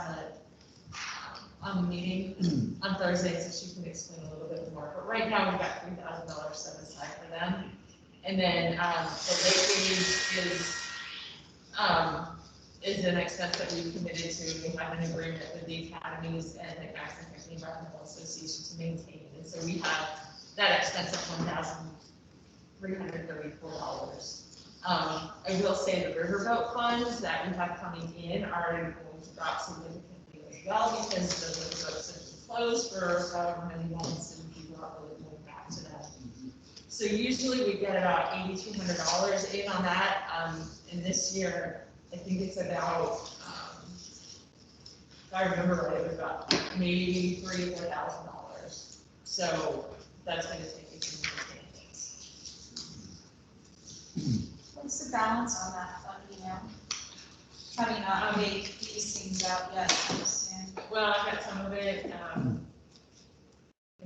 on the meeting on Thursday, so she can explain a little bit more. But right now, we've got $3,000 set aside for them. And then, the lake is an expense that we've committed to. We have an agreement with the academies and the Jackson County Environmental Association to maintain. And so we have that expense of $1,334. I will say the riverboat funds that we have coming in are going to drop significantly as well, because the riverboats have been closed for however many months, and people are really going back to them. So usually we get about $8,200 in on that, and this year, I think it's about, if I remember right, it was about maybe $3,000 or $4,000. So that's going to take a significant hit. What's the balance on that fund, you know? Having not made these things out yet, I understand. Well, I got some of it, and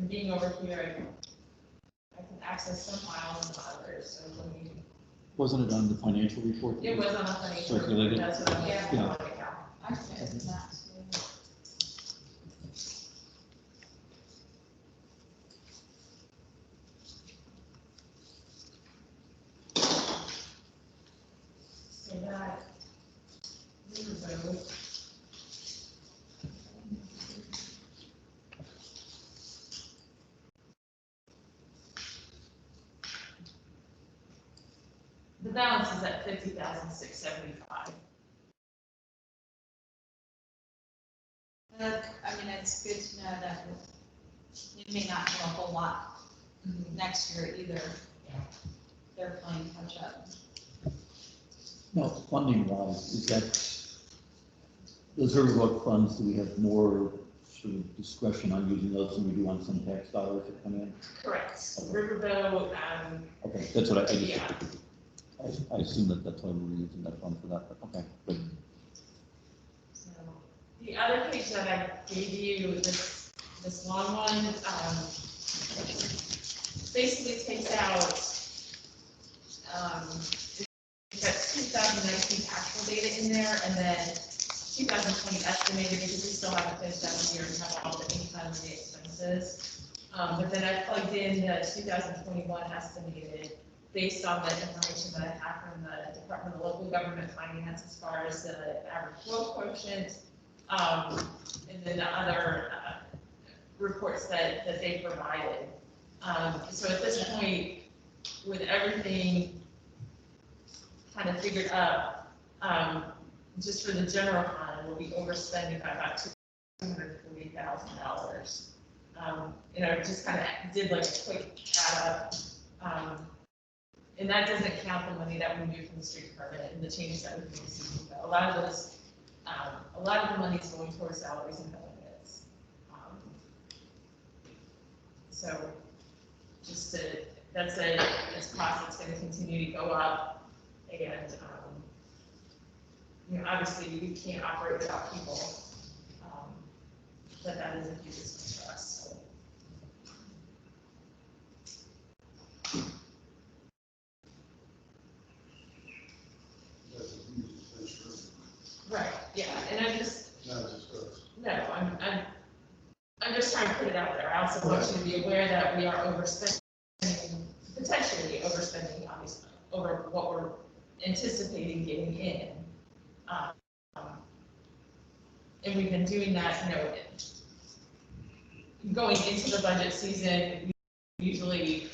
being over here, I can access some files and others, so let me, Wasn't it on the financial report? it was on the financial, Circulated. that's what I'm looking Yeah. for right now. I can open that too. So that, riverboat. The balance is at 50,675. I mean, it's good to know that we may not do a whole lot next year either. They're playing catch up. No, funding wise, is that, those riverboat funds, do we have more sort of discretion on using those than we do on some tax dollars that come in? Correct. Riverboat, Okay, that's what I just, yeah. I assume that that's why we're using that fund for that, but okay, good. So the other page that I gave you, this long one, basically takes out, it's got 2019 actual data in there, and then 2020 estimated, because we still haven't finished out the year and have all the income and the expenses. But then I plugged in the 2021 estimated based on the information that I have from the Department of Local Government Finance as far as the average growth quotient, and then the other reports that they provided. So at this point, with everything kind of figured up, just for the general fund, we'll be overspending by about $240,000. And I just kind of did like a quick add up. And that doesn't count the money that we moved from the street department and the changes that we've made to CEQA. A lot of the money is going towards salaries and benefits. So just to, that's a cost that's going to continue to go up. And, you know, obviously we can't operate without people, but that is a huge expense for us. So. That's a huge expense for everyone, Right, yeah, and I just, not just us. no, I'm just trying to put it out there. I also want you to be aware that we are overspending, potentially overspending, obviously, over what we're anticipating getting in. And we've been doing that, you know, going into the budget season, we usually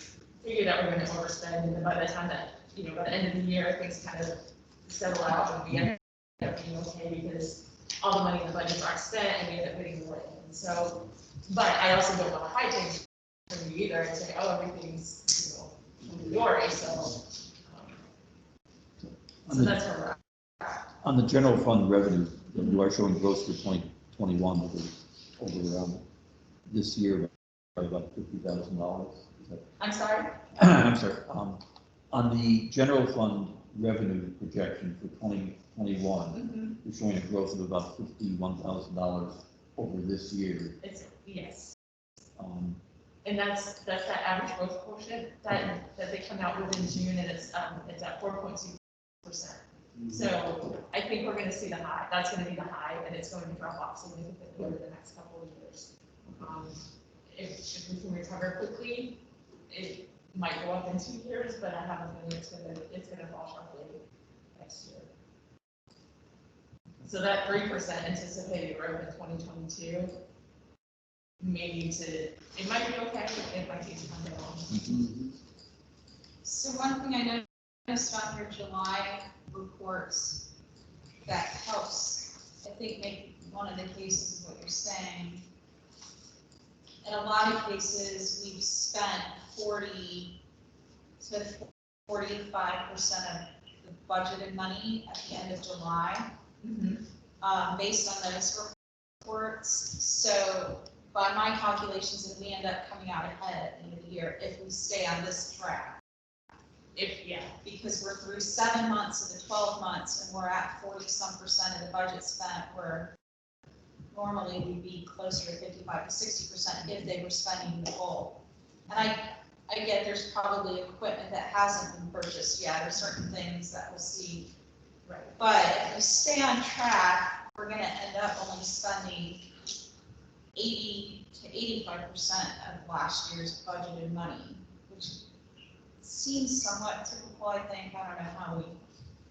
figure that we're gonna overspend, and then by the time that, by the end of the year, things kind of settle out, and we end up being okay, because all the money in the budget are spent, and we end up getting more in, so, but I also don't want to hide things from you either, and say, oh, everything's, hunky-dory, so. So that's where we're at. On the general fund revenue, you are showing growth for 2021 over this year by about $50,000. I'm sorry? I'm sorry. On the general fund revenue projection for 2021, you're showing a growth of about $51,000 over this year. Yes. Um, And that's that average growth quotient that they come out with in June, and it's at 4.2%. So I think we're gonna see the high, that's gonna be the high, and it's going to drop off significantly over the next couple of years. If we can recover quickly, it might go up in 2 years, but I have a feeling it's gonna fall sharply next year. So that 3% anticipated growth in 2022, it might be okay, it might be come down. So one thing I noticed on your July reports that helps, I think, make one of the cases of what you're saying. In a lot of cases, we've spent 40 to 45% of the budgeted money at the end of July, based on those reports. So by my calculations, if we end up coming out ahead at the end of the year, if we stay on this track. Because we're through 7 months of the 12 months, and we're at 40-some% of the budget spent, where normally we'd be closer to 55 to 60% if they were spending the full. And I get there's probably equipment that hasn't been purchased yet, or certain things that we'll see. Right. But if we stay on track, we're gonna end up only spending 80 to 85% of last year's budgeted money, which seems somewhat typical, I think. I don't know how we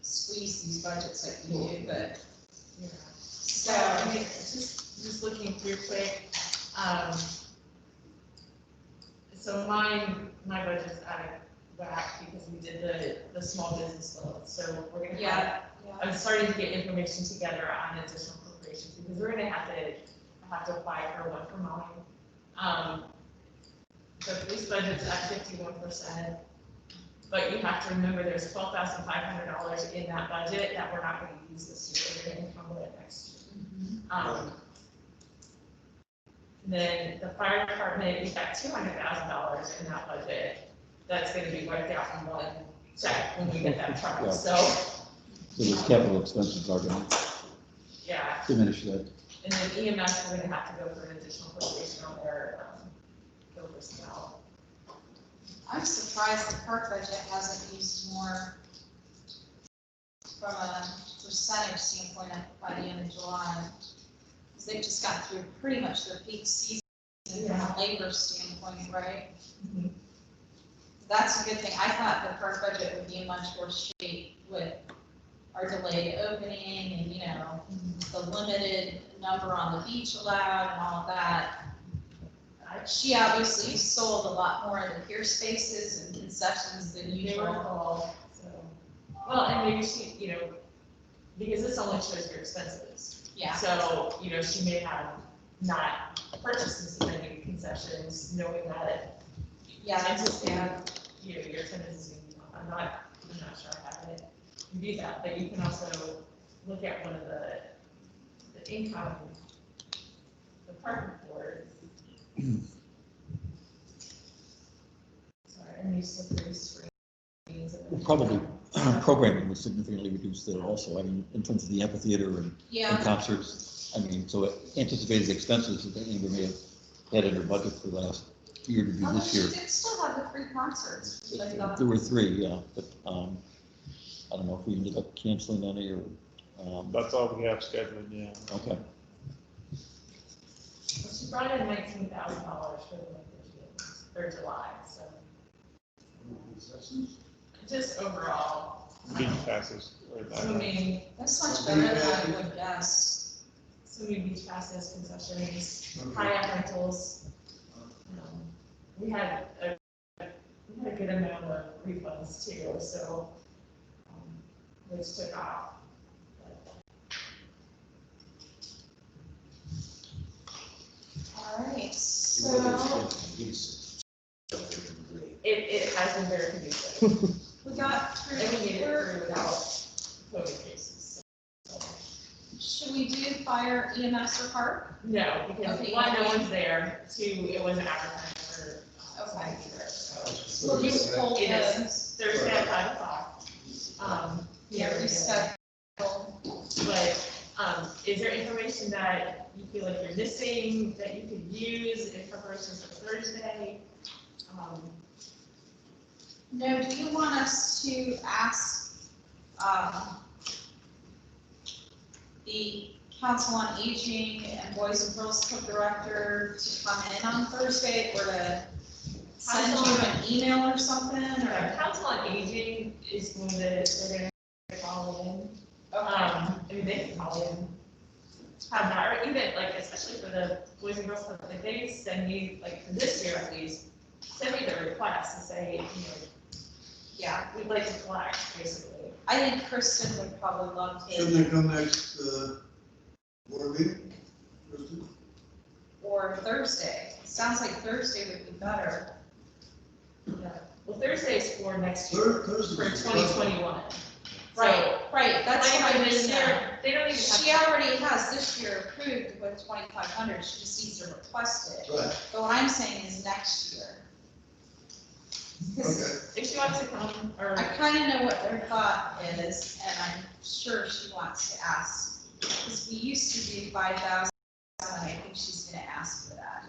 squeeze these budgets like we do, but. Yeah. So, I mean, just looking through quick, so my budget's out of whack because we did the small business loan, so we're gonna have, I'm starting to get information together on additional appropriations, because we're gonna have to apply for one for mowing. The police budget's at 51%, but you have to remember there's $12,500 in that budget that we're not gonna use this year, we're gonna encumber it next year. Then the fire department, we got $200,000 in that budget. That's gonna be wiped out in one check when we get that truck, Yeah. so. those capital expenses are going to Yeah, diminish that. and then EMS, we're gonna have to go for an additional appropriation on their, personnel. I'm surprised the park budget hasn't used more from a percentage standpoint by the end of July. Because they've just got through pretty much their peak season from a labor standpoint, right? Mhm. That's a good thing. I thought the park budget would be in much worse shape with our delayed opening and, the limited number on the beach allowed and all of that. She obviously sold a lot more of the pier spaces and concessions than They were usual. full, so. Well, and maybe she, because this only shows your expenses. Yeah. So, she may have not purchased as many concessions, knowing that Yeah, your attendance is going to be, I'm not sure how to do that, but you can also look at one of the income, the park reports. Sorry, I'm used to 3 screens. Probably programming was significantly reduced there also. I mean, in terms of the amphitheater and concerts. I mean, so anticipated expenses that Amber may have had in her budget for the last year to do this year. She did still have the free concerts, which I thought. There were 3, yeah, but I don't know if we ended up canceling any or. That's all we have scheduled, yeah. Okay. She brought in $19,000 for the month of June, or July, so. Just overall. Beach passes. Swimming, That's much better than I would guess. swimming, beach passes, concessions, kayak rentals, we had a good amount of refunds too, so, which took off. All right, The so, weather's been conducive. So they've been great. It has been very conducive. we got And we made through, it through without COVID cases. should we do fire EMS or park? No, because Okay, one, no yeah. one's there, two, it wasn't advertised for. Okay. either, so. We'll just hold It is those. Thursday at 5 o'clock. Yeah, reschedule. But, is there information that you feel like you're missing, that you could use in preparation for Thursday? No, do you want us to ask, the Council on Aging and Boys and Girls Club Director to come in on Thursday, or to send you an email or something, or? Council on Aging is going to, they're gonna call in. I mean, they can call in. Have that, or even like, especially for the Boys and Girls Club, like they send me, like for this year at least, send me the request and say, you know, Yeah, we'd like to collect, basically. I think Kristen would probably love Shouldn't to, they come next, board meeting? Kristen? or Thursday. Sounds like Thursday would be better. Yeah. Well, Thursday's for next year, Thursday. for 2021. Right, that's what I this mean. year, they don't even have. She already has this year approved with 2,500, she just needs to request it. Right, But what I'm saying is next year. 'Cause okay. If she wants to come, or, I kind of know what their thought is, and I'm sure she wants to ask. Because we used to do 5,000, and I think she's gonna ask for that,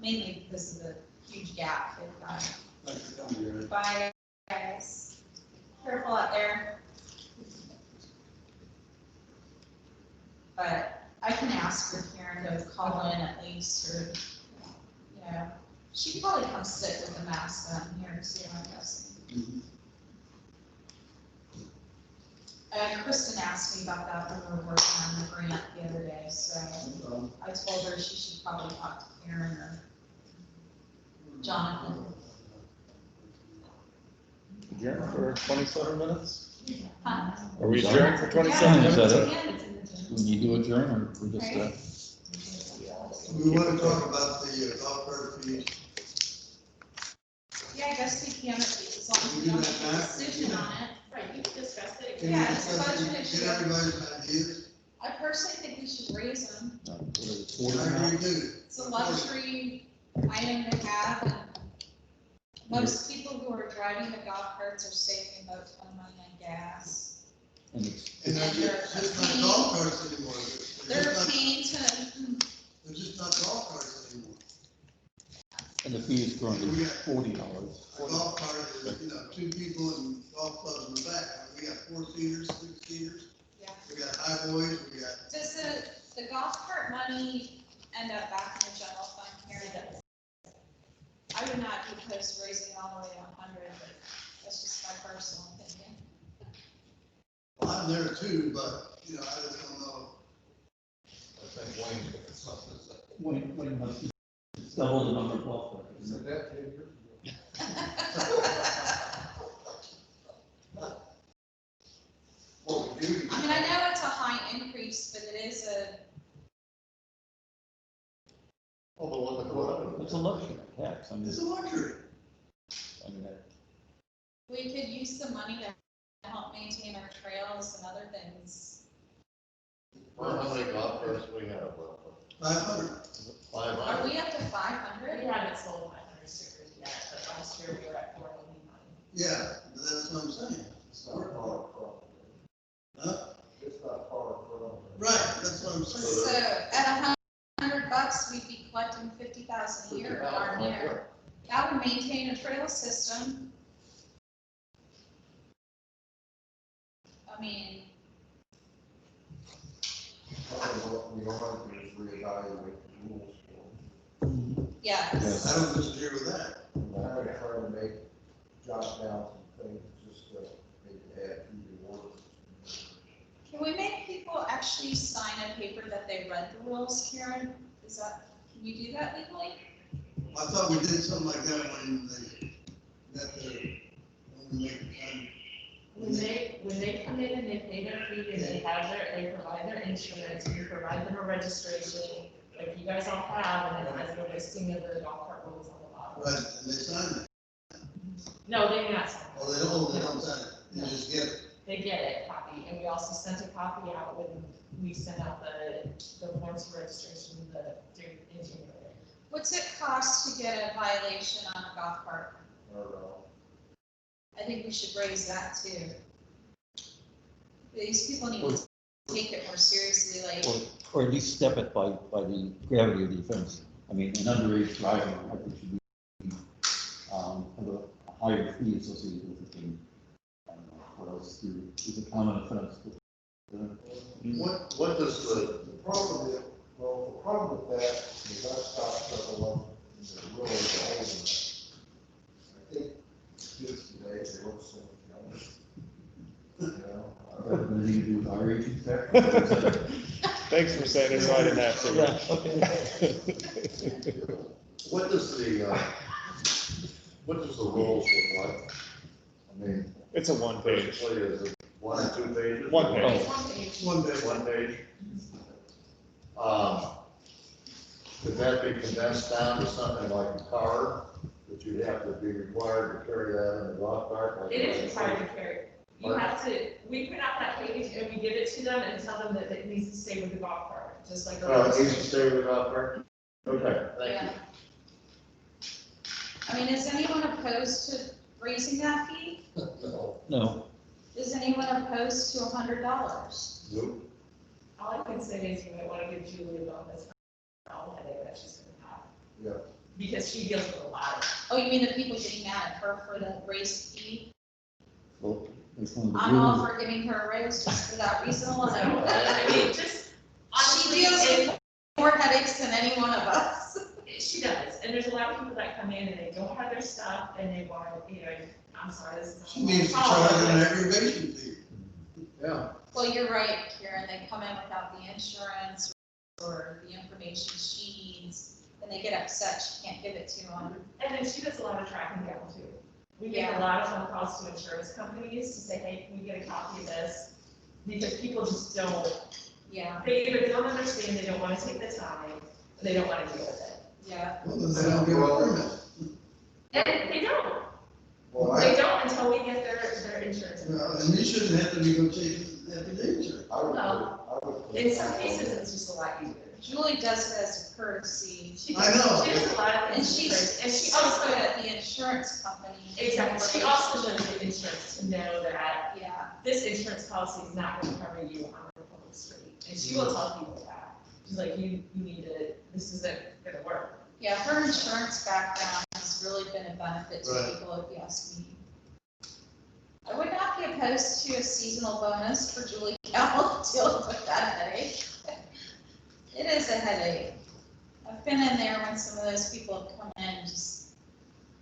mainly because of the huge gap they've got. Thanks for coming here. Bye, guys. Careful out there. But I can ask for Karen to call in at least, or, you know, she probably comes sit with the mask on here, too, I'm guessing. Kristen asked me about that when we were working on the grant the other day, so I told her she should probably talk to Karen or Jonathan. Adjourn for 27 minutes? Huh? Are we adjourned for 27 Yeah, Is that minutes? it? We need to adjourn, or we just, Right. We want to talk about the golf cart fees. Yeah, I guess we can, as long as We we do don't that make a now? decision on it. right, you can discuss it. Can we Yeah, it's discuss it? budget issue. Get everybody's ideas? I personally think we should raise them. what is it, I 40 now? agree too. It's a luxury item to have, and most people who are driving the golf carts are saving about 20 money on gas. And it's, And they're just not golf carts anymore. They're paying to, They're just not golf carts anymore. and the fee is currently $40. A golf cart is, two people and golf clubs in the back. We got 4-seaters, 6-seaters. yeah. We got high boys, we got, Does the golf cart money end up back in the general fund here? I would not be opposed to raising it all the way to 100, but that's just my personal opinion. well, I'm there too, but, I just don't know. I think Wayne's got something to say. Wait, must be double the number of golf carts, isn't it? Well, we do. I mean, I know it's a high increase, but it is a, Oh, the one that go up. It's a luxury tax, It's a luxury. that- we could use the money to help maintain our trails and other things. Well, how many golf carts we have? 500. Are we up to We 500? haven't sold 500 stickers yet, but last year we were at 489. Yeah, that's what I'm saying. It's not far from, Huh? it's not far from. Right, that's what I'm saying. So at $100, we'd be collecting 50,000 a year on there. That would maintain a trail system. I mean, What we don't have to do is reevaluate the rules for yes. Yes. I don't disagree with that. them. I'm not trying to make, jot down some things, just to maybe add to the orders. Can we make people actually sign a paper that they read the rules, Karen? Can you do that legally? I thought we did something like that when they got the, when we make the time. When they come in and they pay their fee and they provide their insurance, we provide them a registration, like you guys all have, and it has the listing of the golf cart rules on the bottom. Right, and they sign it. No, they do not sign it. Oh, they don't sign it, they just get it. They get it, copy, and we also sent a copy out when we sent out the forms for registration, in January. What's it cost to get a violation on a golf cart? I think we should raise that too. These people need to take it more seriously, like, Or at least step it by the gravity of the offense. I mean, an underage driver, I think should be, have a higher fee associated with it than, I don't know, what else is a common offense. What does the, The problem is, well, the problem with that is I stopped several of them that really old enough. I think kids today, they look so much younger. You know, Anything to do with our age there? Thanks for saying it so I didn't have to. Yeah, okay. what does the rules look like? I mean, It's a one page. basically, is it 1 or 2 pages? One page. It's one page. One day. 1 page. Could that be condensed down to something like a card, that you'd have to be required to carry that in the golf cart? Like It is required to carry. You have to, we print out that page and we give it to them and tell them that it needs to stay with the golf cart, just like. Oh, it needs to stay with the golf cart? Okay, thank yeah. you. I mean, is anyone opposed to raising that fee? No, Is anyone opposed to $100? Nope. All I can say is you might want to give Julie a bonus for all the headache that she's gonna have. Yeah. Because she deals with a lot of. Oh, you mean the people getting mad at her for the raised fee? well, it's one of the I'm all rules. for giving her a raise just for that reason alone. I mean, just She honestly, deals with more headaches than any one of us. she does, and there's a lot of people that come in and they don't have their stuff and they want, you know, I'm sorry, this is. She needs to charge an aggravation fee. Yeah. Well, you're right, Karen, they come in without the insurance or the information she needs, and they get upset, she can't give it to them. And then she does a lot of tracking down too. We get Yeah. a lot of phone calls to insurance companies to say, hey, can we get a copy of this? Because people just don't, Yeah, they either don't understand, they don't want to take the time, they don't want to deal with it. yeah. Well, then they don't get a permit. And they don't, Well, they don't until we get their insurance. Well, and you shouldn't have to negotiate at the danger. I would, No. I would. In some cases, it's just a lot easier. Julie does it as a courtesy, She I know. She does a lot of and things. she's, And she so also, good at the insurance company. exactly, she also does the insurance to know that Yeah, this insurance policy is not going to cover you on the public street. And she will tell people that. She's like, you need to, this isn't going to work. yeah, her insurance background has really been a benefit to Right. people, if you ask me. I would not be opposed to a seasonal bonus for Julie Cowell dealing with that headache. It is a headache. I've been in there when some of those people have come in, just,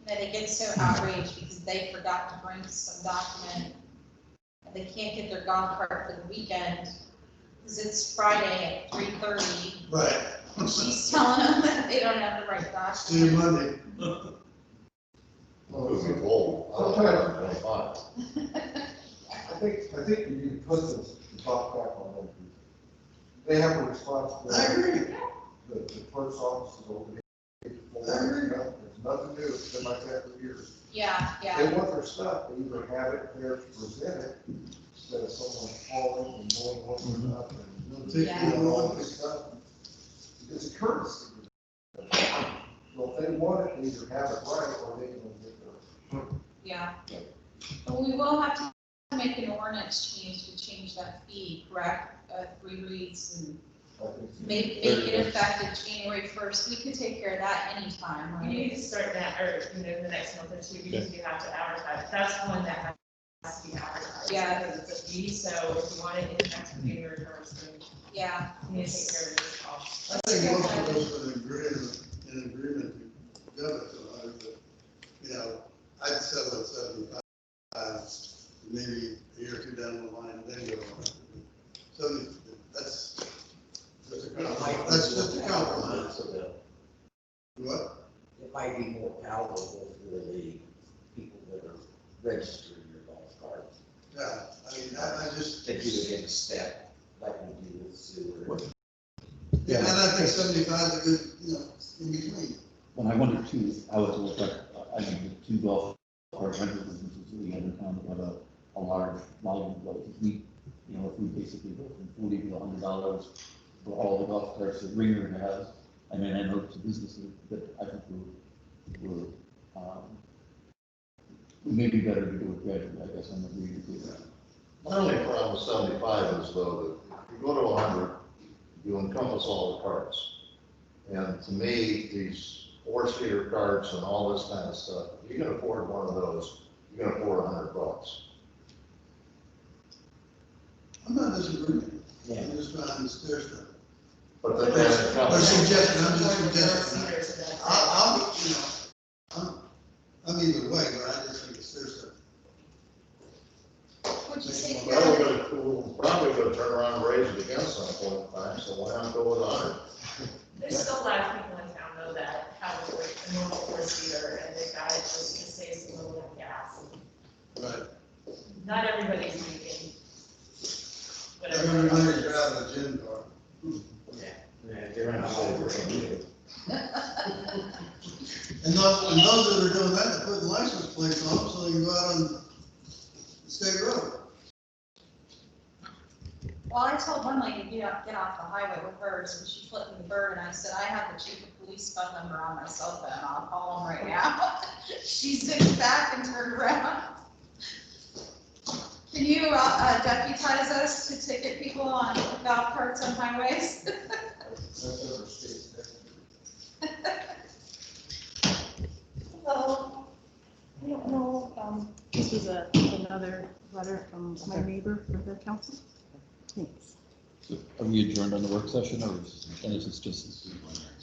you know, they get so outraged because they forgot to bring some document. And they can't get their golf cart for the weekend, because it's Friday at 3:30. Right. She's telling them that they don't have the right See you document. Monday. It would be cold. I don't know, 25. I think you need to put the top back on them. They have a I responsibility. agree. The clerk's office is over there. I agree. There's nothing new, it's been like that for years. Yeah, They yeah, want their stuff, they either have it there to present it, instead of someone calling and going, what's up, and They'll take Yeah. you all on. this stuff. It's a courtesy. So if they want it, they either have it right, or they can get their. yeah. But we will have to make an ordinance change to change that fee, correct? 3 reads and I think so. make it effective January 1st. We could take care of that anytime, You need right? to start that, or, you know, in the next month or two, because you have to advertise. That's one that has to be advertised. Yeah. Because it's a fee, so if you want it in next January 1st, then Yeah. you need to take care of this cost. I think most of us are in agreement to go it, so you know, I'd settle at 75, maybe a year or two down the line, then go on. So that's a compromise. That's just a compromise. What? It might register your golf cart. Yeah, I mean, I just, They do it in a step, like we do with sewer. yeah, and I think 75 is a good, you know, in between. When I wondered too, how it will affect, I mean, the two golf cart rental businesses that we have in town that have a large volume of those. If we, you know, if we basically go from $40 to $100 for all the golf carts that Ringer has, I mean, I know it's a business that I think we may be better to do it gradually, I guess I'm agreeing with you. My only problem with 75 is though, that if you go to 100, you encompass all the carts. And to me, these 4-seater carts and all this kind of stuff, if you can afford one of those, you can afford $100. I'm not disagreeing. Yeah. I'm just trying to steer stuff. But then Or suggesting, I'm just suggesting. I'll, you know, I'm either way, but I just think it's steer stuff. What'd you say? We'll probably gonna turn around and raise it again some point in time, so why not go with 100? There's still a lot of people in town though that have a normal 4-seater and they've got it just to save some little gas. Right. Not everybody's making whatever. Everybody's driving a gym car. Yeah, they're not over it. And those that are doing that, they're putting license plates on them so they can go out on the state road. Well, I told one lady to get off the highway with hers, and she flipped me the bird, and I said, I have the chief of police phone number on my cell phone, I'll call him right now. She zipped back and turned around. Can you deputize us to ticket people on golf carts on highways? That's other states. Well, I don't know, this is another letter from my neighbor for the council. Thanks. So are we adjourned on the work session or is this just?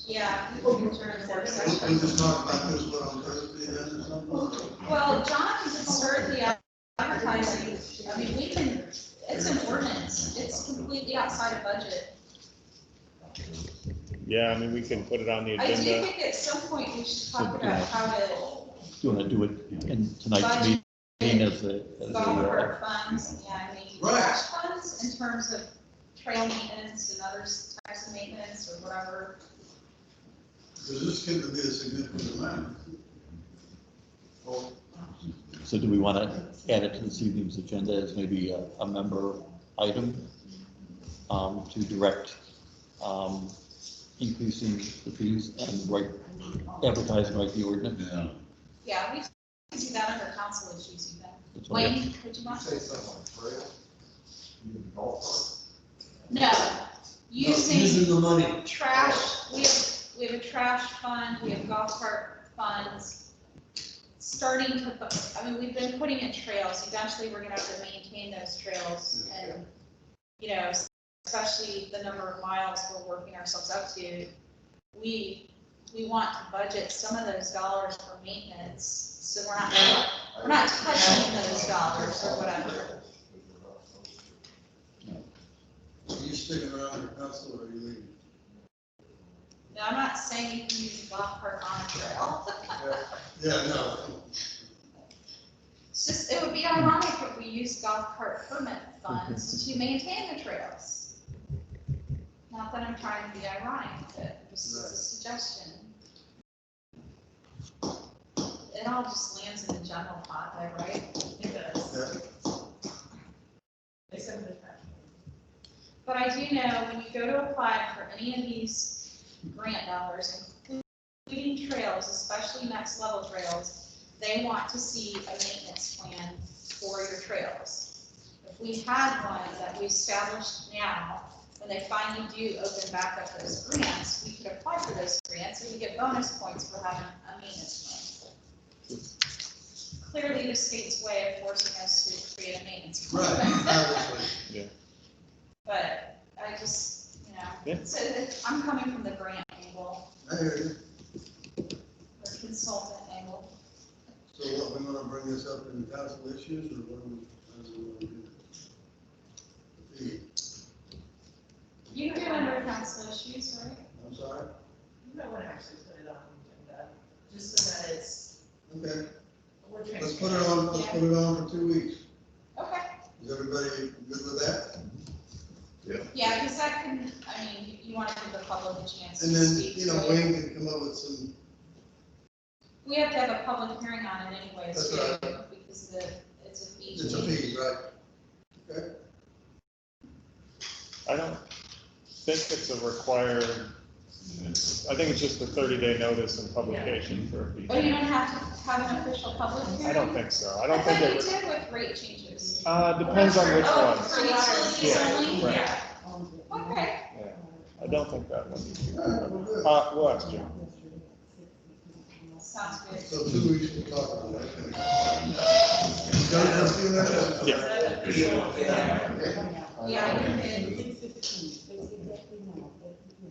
Yeah, people can turn the work session. We'll just talk about this one on Thursday then or something. Well, John can start the advertising, I mean, we can, it's an ordinance, it's completely outside of budget. Yeah, I mean, we can put it on the I do agenda. think at some point we should talk about how to Do you want to do it in tonight's Budget. meeting as a, golf cart funds, yeah, I mean, Right. trash funds in terms of trail maintenance and other types of maintenance or whatever. Because this is going to be a significant amount. so do we want to add it to this evening's agenda as maybe a member item to direct increasing the fees and advertising like the ordinance? Yeah. Yeah, we can do that under council issues even. That's what I- Wayne, could you You mind? say something on trail, you mean golf cart? No, using Using the money. trash, we have a trash fund, we have golf cart funds. Starting to, I mean, we've been putting in trails, eventually we're gonna have to maintain those trails and, you know, especially the number of miles we're working ourselves up to. We want to budget some of those dollars for maintenance, so we're not touching those dollars or whatever. Are you sticking around your council or are you leaving? Now, I'm not saying you can use a golf cart on a trail. Yeah, no. It's just, it would be ironic if we used golf cart permit funds to maintain the trails. Not that I'm trying to be ironic, but this is a suggestion. It all just lands in the general pot, like, right? It does. Yeah. Except for the trash. But I do know when you go to apply for any of these grant dollars, including trails, especially next level trails, they want to see a maintenance plan for your trails. If we had one that we established now, when they finally do open back up those grants, we could apply for those grants and we get bonus points for having a maintenance plan. Clearly, the state's way of forcing us to create a maintenance plan. Right, obviously. But I just, you know, Yeah. so that I'm coming from the grant angle, I hear you. or consultant angle. So what, we want to bring this up in the council issues or what do we want to do? The fee. You can do it under council issues, right? I'm sorry? You might want to actually put it on the agenda, just so that it's Okay. a let's put it on for 2 weeks. Okay, Is everybody good with that? yeah, because that can, I mean, you want to give the public a chance to And then, speak you know, to it. Wayne can come up with some, We have to have a public hearing on it anyways, That's too, right. because it's a fee. it's a fee, right? Okay, I don't think it's a required, I think it's just a 30-day notice and publication for a fee. Oh, you don't have to have an official public hearing? I don't think so. I I don't think thought it you was, did with rate changes. depends on which Oh, ones. for utilities Yeah, only? right. Yeah. Okay. Yeah, I don't think that one. all right, we're good. We'll ask Jim. Sounds good. So 2 weeks we'll talk about that. You done for a few minutes? Yeah. Yeah, you did.